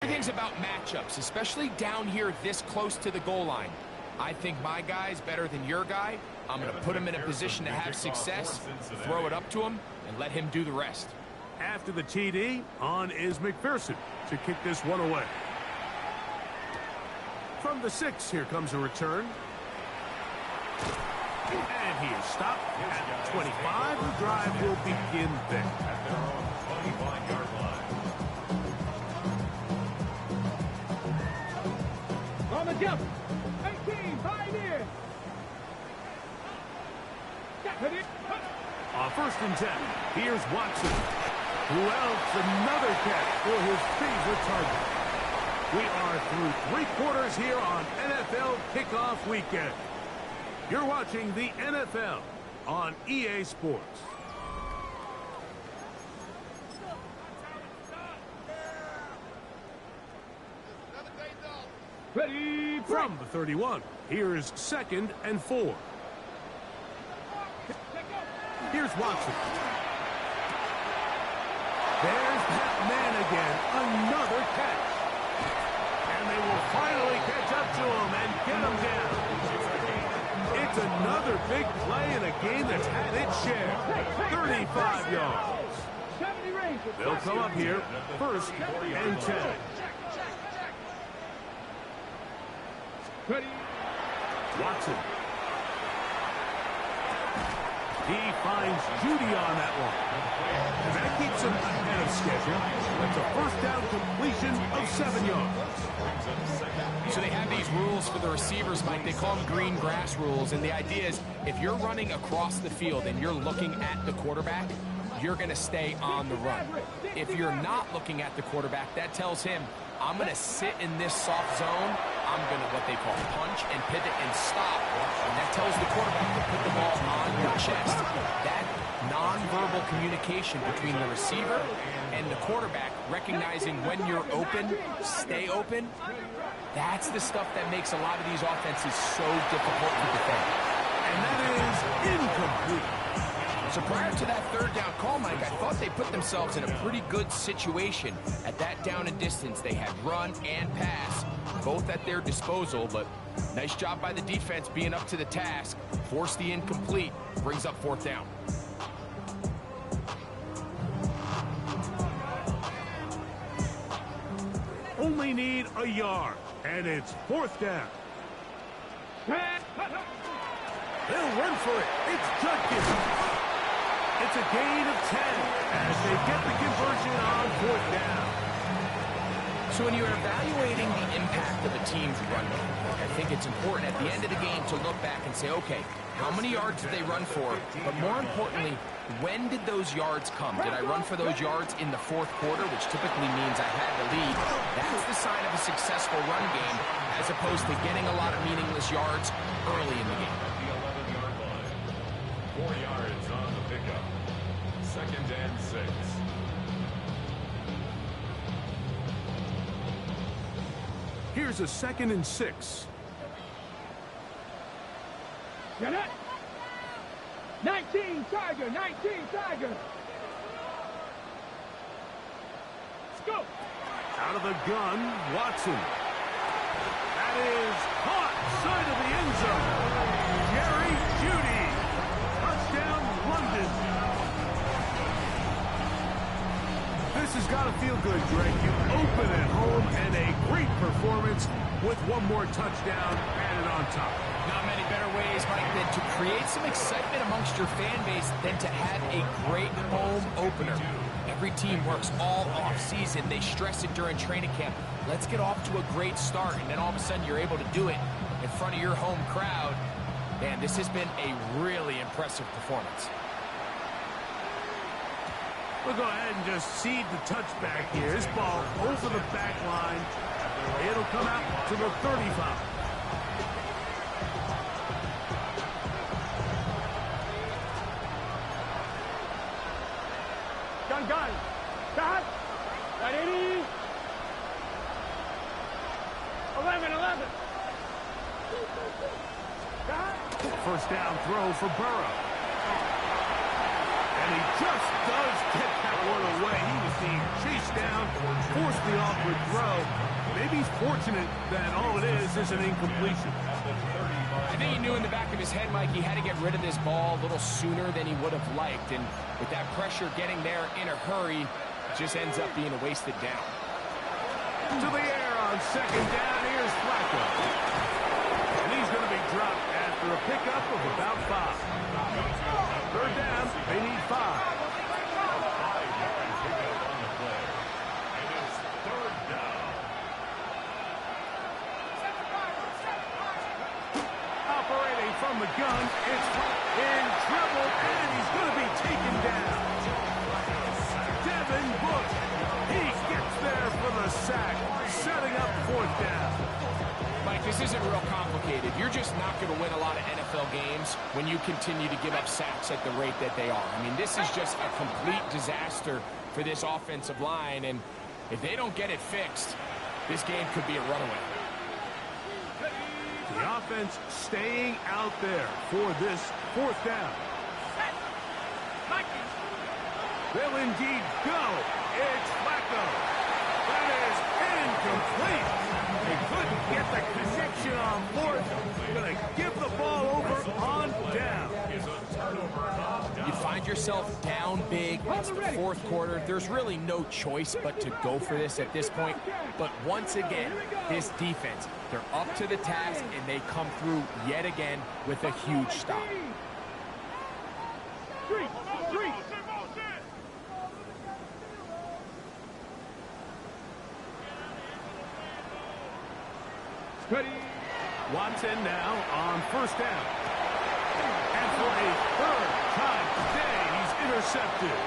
Everything's about matchups, especially down here this close to the goal line. I think my guy's better than your guy. I'm going to put him in a position to have success, throw it up to him, and let him do the rest. After the TD, on is McPherson to kick this one away. From the 6, here comes a return. And he is stopped at 25. The drive will begin there. At their own 25-yard line. On the jump. 18, 5 in. On 1st and 10, here's Watson. Who else? Another catch for his favorite target. We are through 3 quarters here on NFL Kickoff Weekend. You're watching the NFL on EA Sports. Ready, From the 31, here's 2nd and 4. Here's Watson. There's that man again. Another catch. And they will finally catch up to him and get him down. It's another big play in a game that's had its share. 35 yards. They'll come up here. 1st and 10. Ready. Watson. He finds Judy on that one. And that keeps him ahead of schedule. That's a 1st down completion of 7 yards. So they have these rules for the receivers, Mike. They call them green grass rules. And the idea is if you're running across the field and you're looking at the quarterback, you're going to stay on the run. If you're not looking at the quarterback, that tells him, I'm going to sit in this soft zone. I'm going to what they call punch and pivot and stop. And that tells the quarterback to put the ball on your chest. That nonverbal communication between the receiver and the quarterback, recognizing when you're open, stay open, that's the stuff that makes a lot of these offenses so difficult to defend. And that is incomplete. So prior to that 3rd down call, Mike, I thought they put themselves in a pretty good situation. At that down and distance, they had run and pass. both at their disposal, but nice job by the defense being up to the task. Force the incomplete, brings up 4th down. Only need a yard, and it's 4th down. They'll run for it. It's Judkins. It's a gain of 10 as they get the conversion on 4th down. So when you're evaluating the impact of a team's run, I think it's important at the end of the game to look back and say, okay, how many yards did they run for? But more importantly, when did those yards come? Did I run for those yards in the 4th quarter, which typically means I had the lead? That's the sign of a successful run game, as opposed to getting a lot of meaningless yards early in the game. At the 11-yard line. 4 yards on the pickup. 2nd and 6. Here's a 2nd and 6. Get it? 19 Tiger, 19 Tiger. Let's go. Out of the gun, Watson. That is caught side of the end zone. Jerry Jeudy. Touchdown, London. This has got to feel good, Greg. You open at home and a great performance with one more touchdown added on top. Not many better ways, Mike, than to create some excitement amongst your fan base than to have a great home opener. Every team works all off-season. They stress it during training camp. Let's get off to a great start, and then all of a sudden you're able to do it in front of your home crowd. Man, this has been a really impressive performance. We'll go ahead and just seed the touchback here. This ball over the back line. It'll come out to the 35. Gun. Stop. Ready? 11. Stop. 1st down throw for Burrow. And he just does get that one away. He was being chased down, forced the awkward throw. Maybe he's fortunate that all it is an incompletion. I think he knew in the back of his head, Mike, he had to get rid of this ball a little sooner than he would have liked. And with that pressure getting there in a hurry, it just ends up being a wasted down. To the air on 2nd down. Here's Flacco. And he's going to be dropped after a pickup of about 5. 3rd down. They need 5. From the gun, it's in trouble, and he's going to be taken down. Devin Bush, he gets there for the sack, setting up 4th down. Mike, this isn't real complicated. You're just not going to win a lot of NFL games when you continue to give up sacks at the rate that they are. I mean, this is just a complete disaster for this offensive line, and if they don't get it fixed, this game could be a runaway. The offense staying out there for this 4th down. They'll indeed go. It's Flacco. That is incomplete. They couldn't get the connection on 4th. Going to give the ball over on down. You find yourself down big. It's the 4th quarter. There's really no choice but to go for this at this point. But once again, this defense, they're up to the task, and they come through yet again with a huge stop. 3. Ready? Watson now on 1st down. And for a 3rd time today, he's intercepted.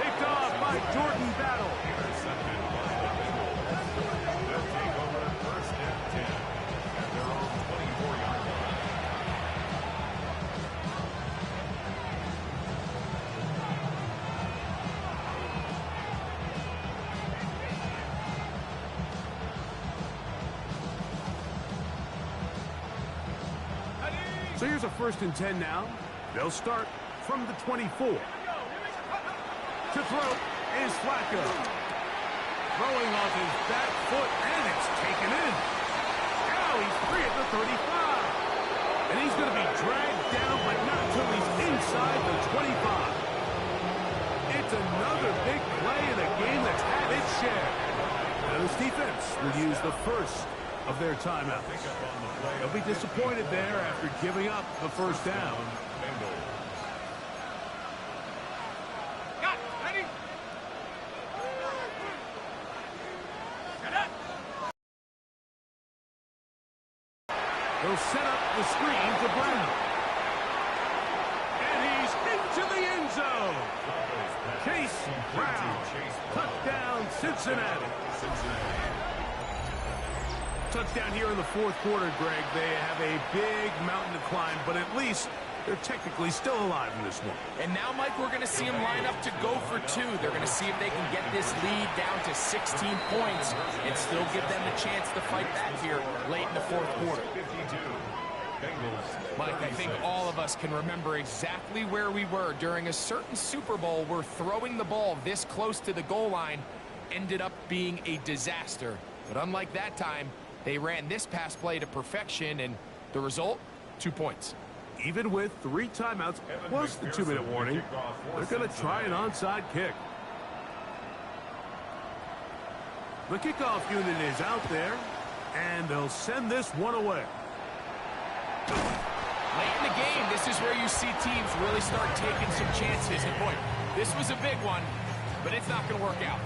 Picked off by Jordan Battle. Intercepted by the Bengals. They'll take over 1st and 10 at their own 24-yard line. So here's a 1st and 10 now. They'll start from the 24. To throw is Flacco. Throwing off his back foot, and it's taken in. Now he's free at the 35. And he's going to be dragged down, but not until he's inside the 25. It's another big play in a game that's had its share. Now this defense will use the first of their timeouts. They'll be disappointed there after giving up the first down. They'll set up the screen to Brown. And he's into the end zone. Chase Brown. Touchdown, Cincinnati. Touchdown here in the fourth quarter, Greg. They have a big mountain to climb, but at least they're technically still alive in this one. And now, Mike, we're going to see them line up to go for two. They're going to see if they can get this lead down to 16 points and still give them a chance to fight back here late in the fourth quarter. Mike, I think all of us can remember exactly where we were during a certain Super Bowl where throwing the ball this close to the goal line ended up being a disaster. But unlike that time, they ran this pass play to perfection, and the result, 2 points. Even with 3 timeouts plus the 2-minute warning, they're going to try an onside kick. The kickoff unit is out there, and they'll send this one away. Late in the game, this is where you see teams really start taking some chances. And boy, this was a big one, but it's not going to work out.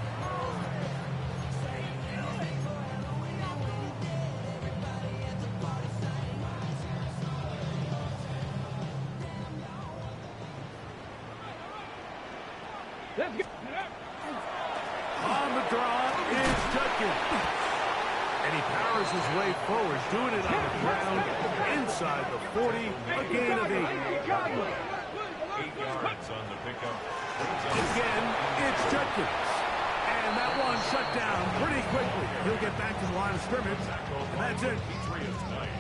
On the draw is Judkins. And he powers his way forward, doing it on the ground, inside the 40, a gain of 8. 8 yards on the pickup. Again, it's Judkins. And that one shut down pretty quickly. He'll get back to the line of scrimmage, and that's it.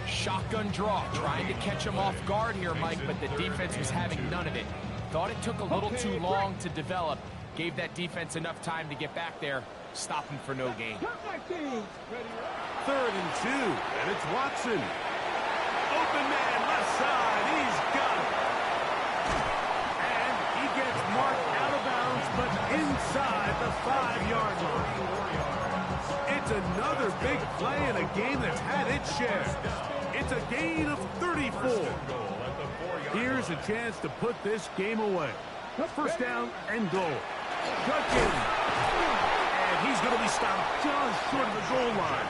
Shotgun draw, trying to catch him off guard here, Mike, but the defense was having none of it. Thought it took a little too long to develop. Gave that defense enough time to get back there. Stop him for no gain. 3rd and 2, and it's Watson. Open man, left side, he's got it. And he gets marked out of bounds, but inside the 5-yard line. It's another big play in a game that's had its share. It's a gain of 34. Here's a chance to put this game away. First down and goal. Judkins. And he's going to be stopped just short of the goal line.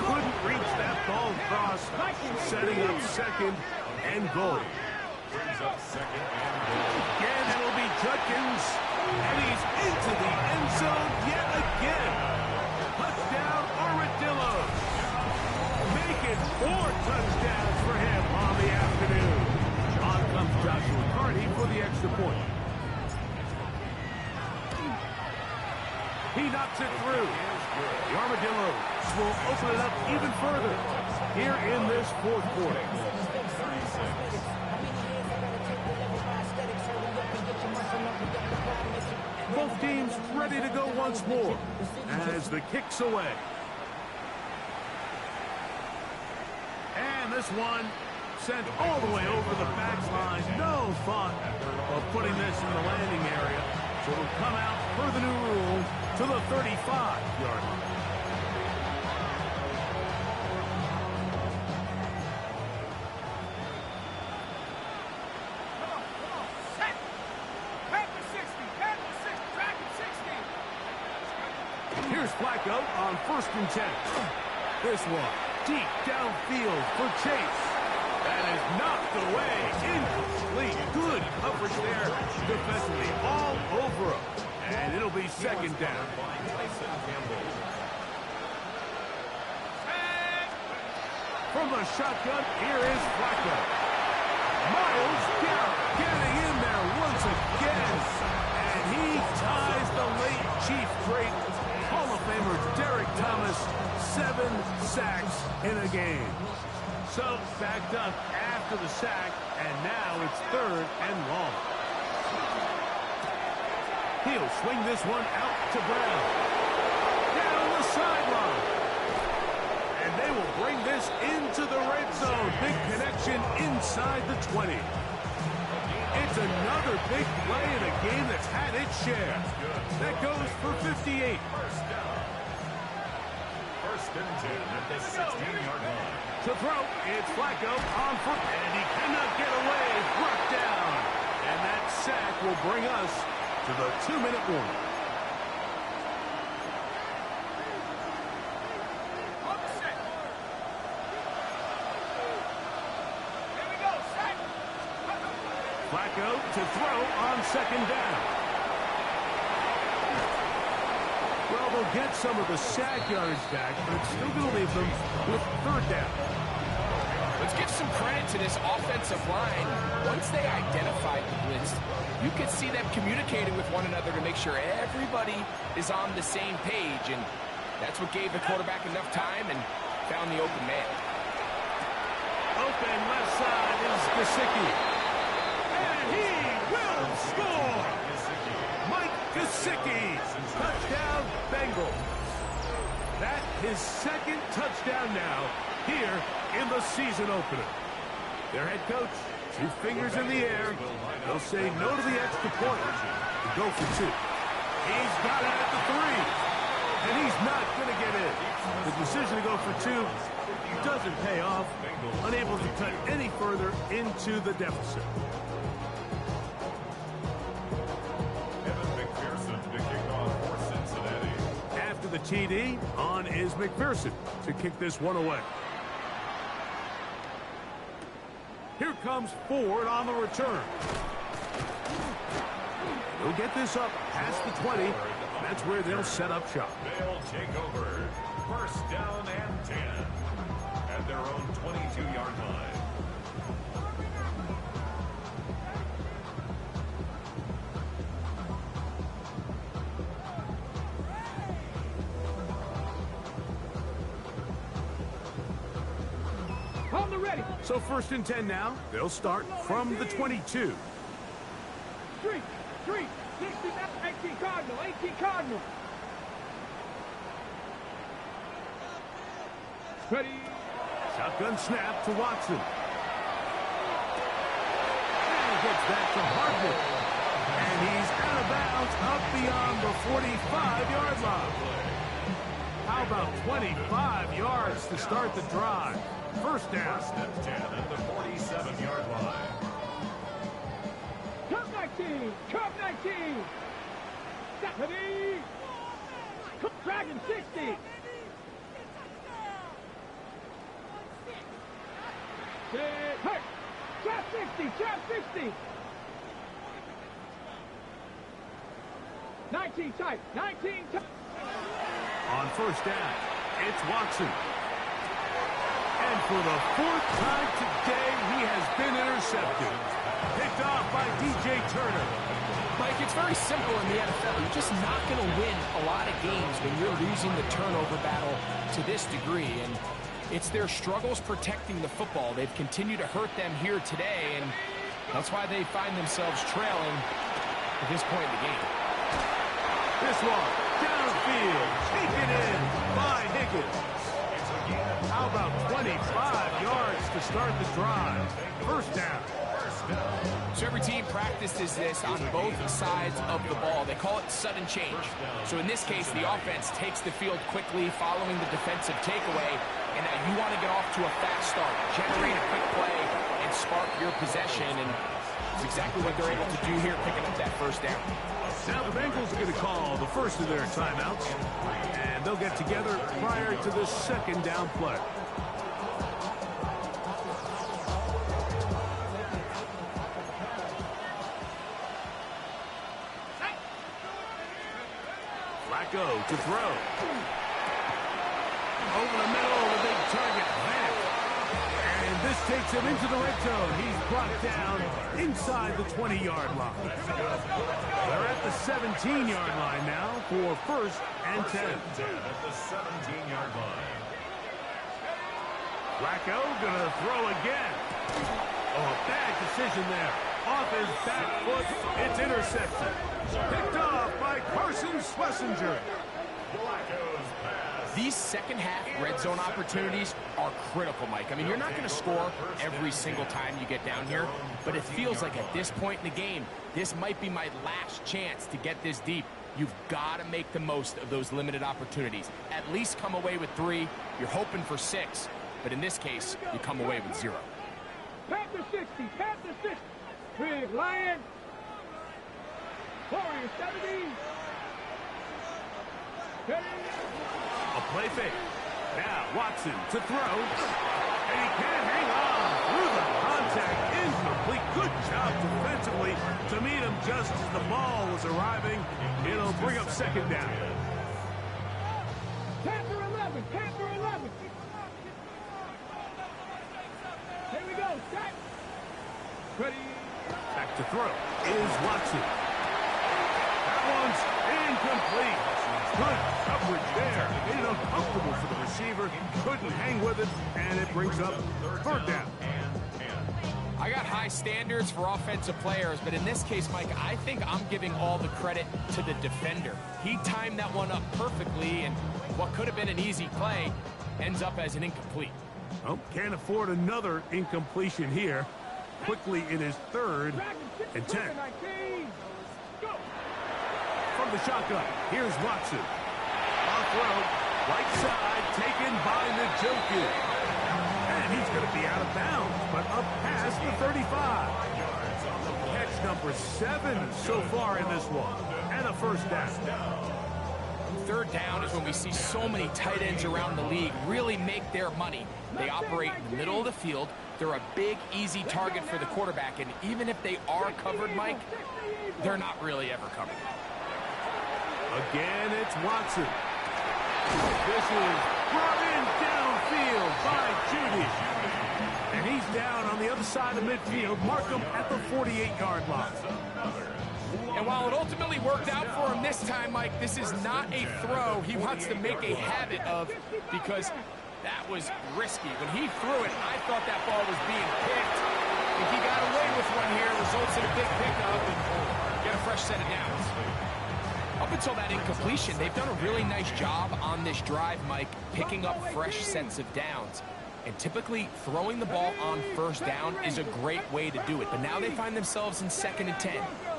Couldn't reach that ball across, setting up 2nd and goal. Again, it'll be Judkins. And he's into the end zone yet again. Touchdown, Armadillos. Making 4 touchdowns for him on the afternoon. On comes Joshua Carney for the extra point. He knocks it through. The Armadillos will open it up even further here in this fourth quarter. Both teams ready to go once more as the kick's away. And this one sent all the way over the backline. No thought of putting this in the landing area. So it'll come out per the new rule to the 35-yard line. Here's Flacco on 1st and 10. This one deep downfield for Chase. That is knocked away. Incomplete. Good coverage there defensively. All over him. And it'll be 2nd down. From the shotgun, here is Flacco. Myles Garrett getting in there once again. And he ties the late Chief great Hall of Famer Derek Thomas 7 sacks in a game. So backed up after the sack, and now it's 3rd and long. He'll swing this one out to Brown. Down the sideline. And they will bring this into the red zone. Big connection inside the 20. It's another big play in a game that's had its share. That goes for 58. First and 10 at the 16-yard line. To throw, it's Flacco on foot, and he cannot get away. Brought down. And that sack will bring us to the 2-minute warning. Flacco to throw on second down. Well, they'll get some of the sack yards back, but it's still going to leave them with third down. Let's give some credit to this offensive line. Once they identified the blitz, you could see them communicating with one another to make sure everybody is on the same page, and that's what gave the quarterback enough time and found the open man. Open left side is Gesicki. And he will score! Mike Gesicki, touchdown Bengals. That's his second touchdown now here in the season opener. Their head coach, 2 fingers in the air. They'll say no to the extra point and go for 2. He's got it at the 3. And he's not going to get in. The decision to go for 2 doesn't pay off. Unable to cut any further into the deficit. After the TD, on is McPherson to kick this one away. Here comes Ford on the return. He'll get this up past the 20. That's where they'll set up shop. They'll take over. First down and 10 at their own 22-yard line. On the ready. So first and 10 now. They'll start from the 22. 3, 60, 18 Cardinal, 18 Cardinal. Ready. Shotgun snap to Watson. And he gets back to Hardman. And he's out of bounds up beyond the 45-yard line. How about 25 yards to start the drive? First down. First and 10 at the 47-yard line. Cup 19, Cup 19. Ready. Dragon 60. Hey, trap 60, trap 60. 19 tight, 19 tight. On first down, it's Watson. And for the 4th time today, he has been intercepted. Picked off by DJ Turner. Mike, it's very simple in the NFL. You're just not going to win a lot of games when you're losing the turnover battle to this degree. And it's their struggles protecting the football. They've continued to hurt them here today, and that's why they find themselves trailing at this point in the game. This one, downfield, taken in by Higgins. How about 25 yards to start the drive? First down. So every team practices this on both sides of the ball. They call it sudden change. So in this case, the offense takes the field quickly following the defensive takeaway, and now you want to get off to a fast start, generate a quick play, and spark your possession, and it's exactly what they're able to do here, picking up that first down. Now the Bengals are going to call the first of their timeouts, and they'll get together prior to the second down play. Flacco to throw. Over the middle, the big target, Matt. And this takes him into the red zone. He's brought down inside the 20-yard line. They're at the 17-yard line now for first and 10. At the 17-yard line. Flacco gonna throw again. Oh, a bad decision there. Off his back foot, it's intercepted. Picked off by Carson Schlesinger. Flacco's pass These second half red zone opportunities are critical, Mike. I mean, you're not going to score every single time you get down here, but it feels like at this point in the game, this might be my last chance to get this deep. You've got to make the most of those limited opportunities. At least come away with 3. You're hoping for 6, but in this case, you come away with 0. Panther 60, Panther 60. Big Lion. Warrior 70. A play fake. Now Watson to throw. And he can't hang on through the contact. Incomplete. Good job defensively to meet him just as the ball was arriving. It'll bring up second down. Panther 11, Panther 11. Here we go, set. Ready. Back to throw is Watson. That one's incomplete. Good coverage there. Made it uncomfortable for the receiver. Couldn't hang with it, and it brings up third down. I got high standards for offensive players, but in this case, Mike, I think I'm giving all the credit to the defender. He timed that one up perfectly, and what could have been an easy play ends up as an incomplete. Well, can't afford another incompletion here. Quickly in his 3rd and 10. From the shotgun, here's Watson. Off road, right side, taken by Njoku. And he's going to be out of bounds, but up past the 35. Catch number 7 so far in this one. And a first down. Third down is when we see so many tight ends around the league really make their money. They operate in the middle of the field. They're a big, easy target for the quarterback. And even if they are covered, Mike, they're not really ever covered. Again, it's Watson. This is brought in downfield by Judy. And he's down on the other side of midfield. Mark him at the 48-yard line. And while it ultimately worked out for him this time, Mike, this is not a throw he wants to make a habit of, because that was risky. When he threw it, I thought that ball was being picked. If he got away with one here, results in a big pickup and get a fresh set of downs. Up until that incompletion, they've done a really nice job on this drive, Mike, picking up fresh sets of downs. And typically, throwing the ball on first down is a great way to do it. But now they find themselves in 2nd and 10.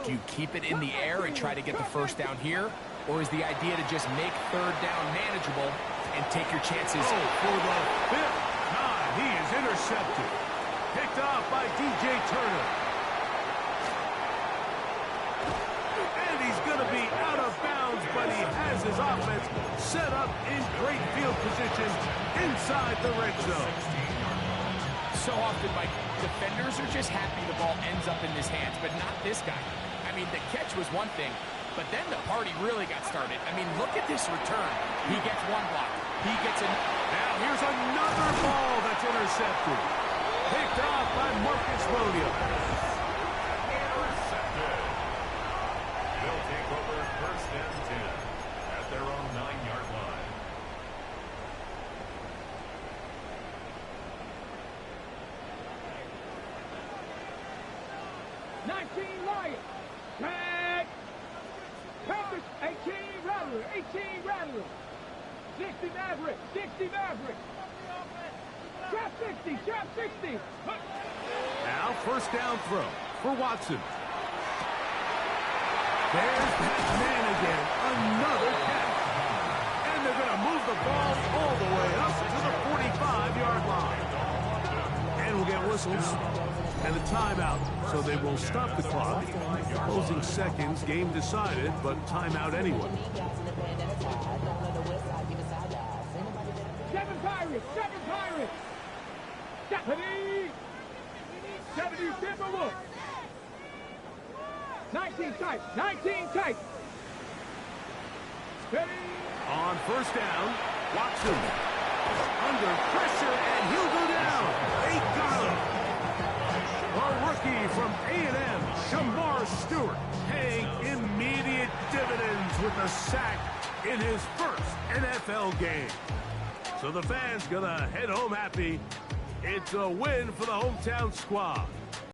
Do you keep it in the air and try to get the first down here? Or is the idea to just make third down manageable and take your chances? Oh, for the 5th time, he is intercepted. Picked off by DJ Turner. And he's going to be out of bounds, but he has his offense set up in great field position inside the red zone. So often, Mike, defenders are just happy the ball ends up in his hands, but not this guy. I mean, the catch was one thing, but then the party really got started. I mean, look at this return. He gets one block. He gets a... Now here's another ball that's intercepted. Picked off by Marcus Williams. Intercepted. They'll take over 1st and 10 at their own 9-yard line. Lions. Tag. Panthers. 18 Rattler. 18 Rattler. 60 Maverick. 60 Maverick. Trap 60. Trap 60. Now first down throw for Watson. There's that man again. Another catch. And they're going to move the ball all the way up to the 45-yard line. And we'll get whistles and a timeout, so they will stop the clock. Closing seconds, game decided, but timeout anyway. 7 Pirates. 7 Pirates. 70. 70 Timberwolves. 19 tight. 19 tight. Ready. On first down, Watson under pressure, and he'll go down. They got him. A rookie from A&M, Shamar Stewart, paying immediate dividends with a sack in his first NFL game. So the fans gonna head home happy. It's a win for the hometown squad.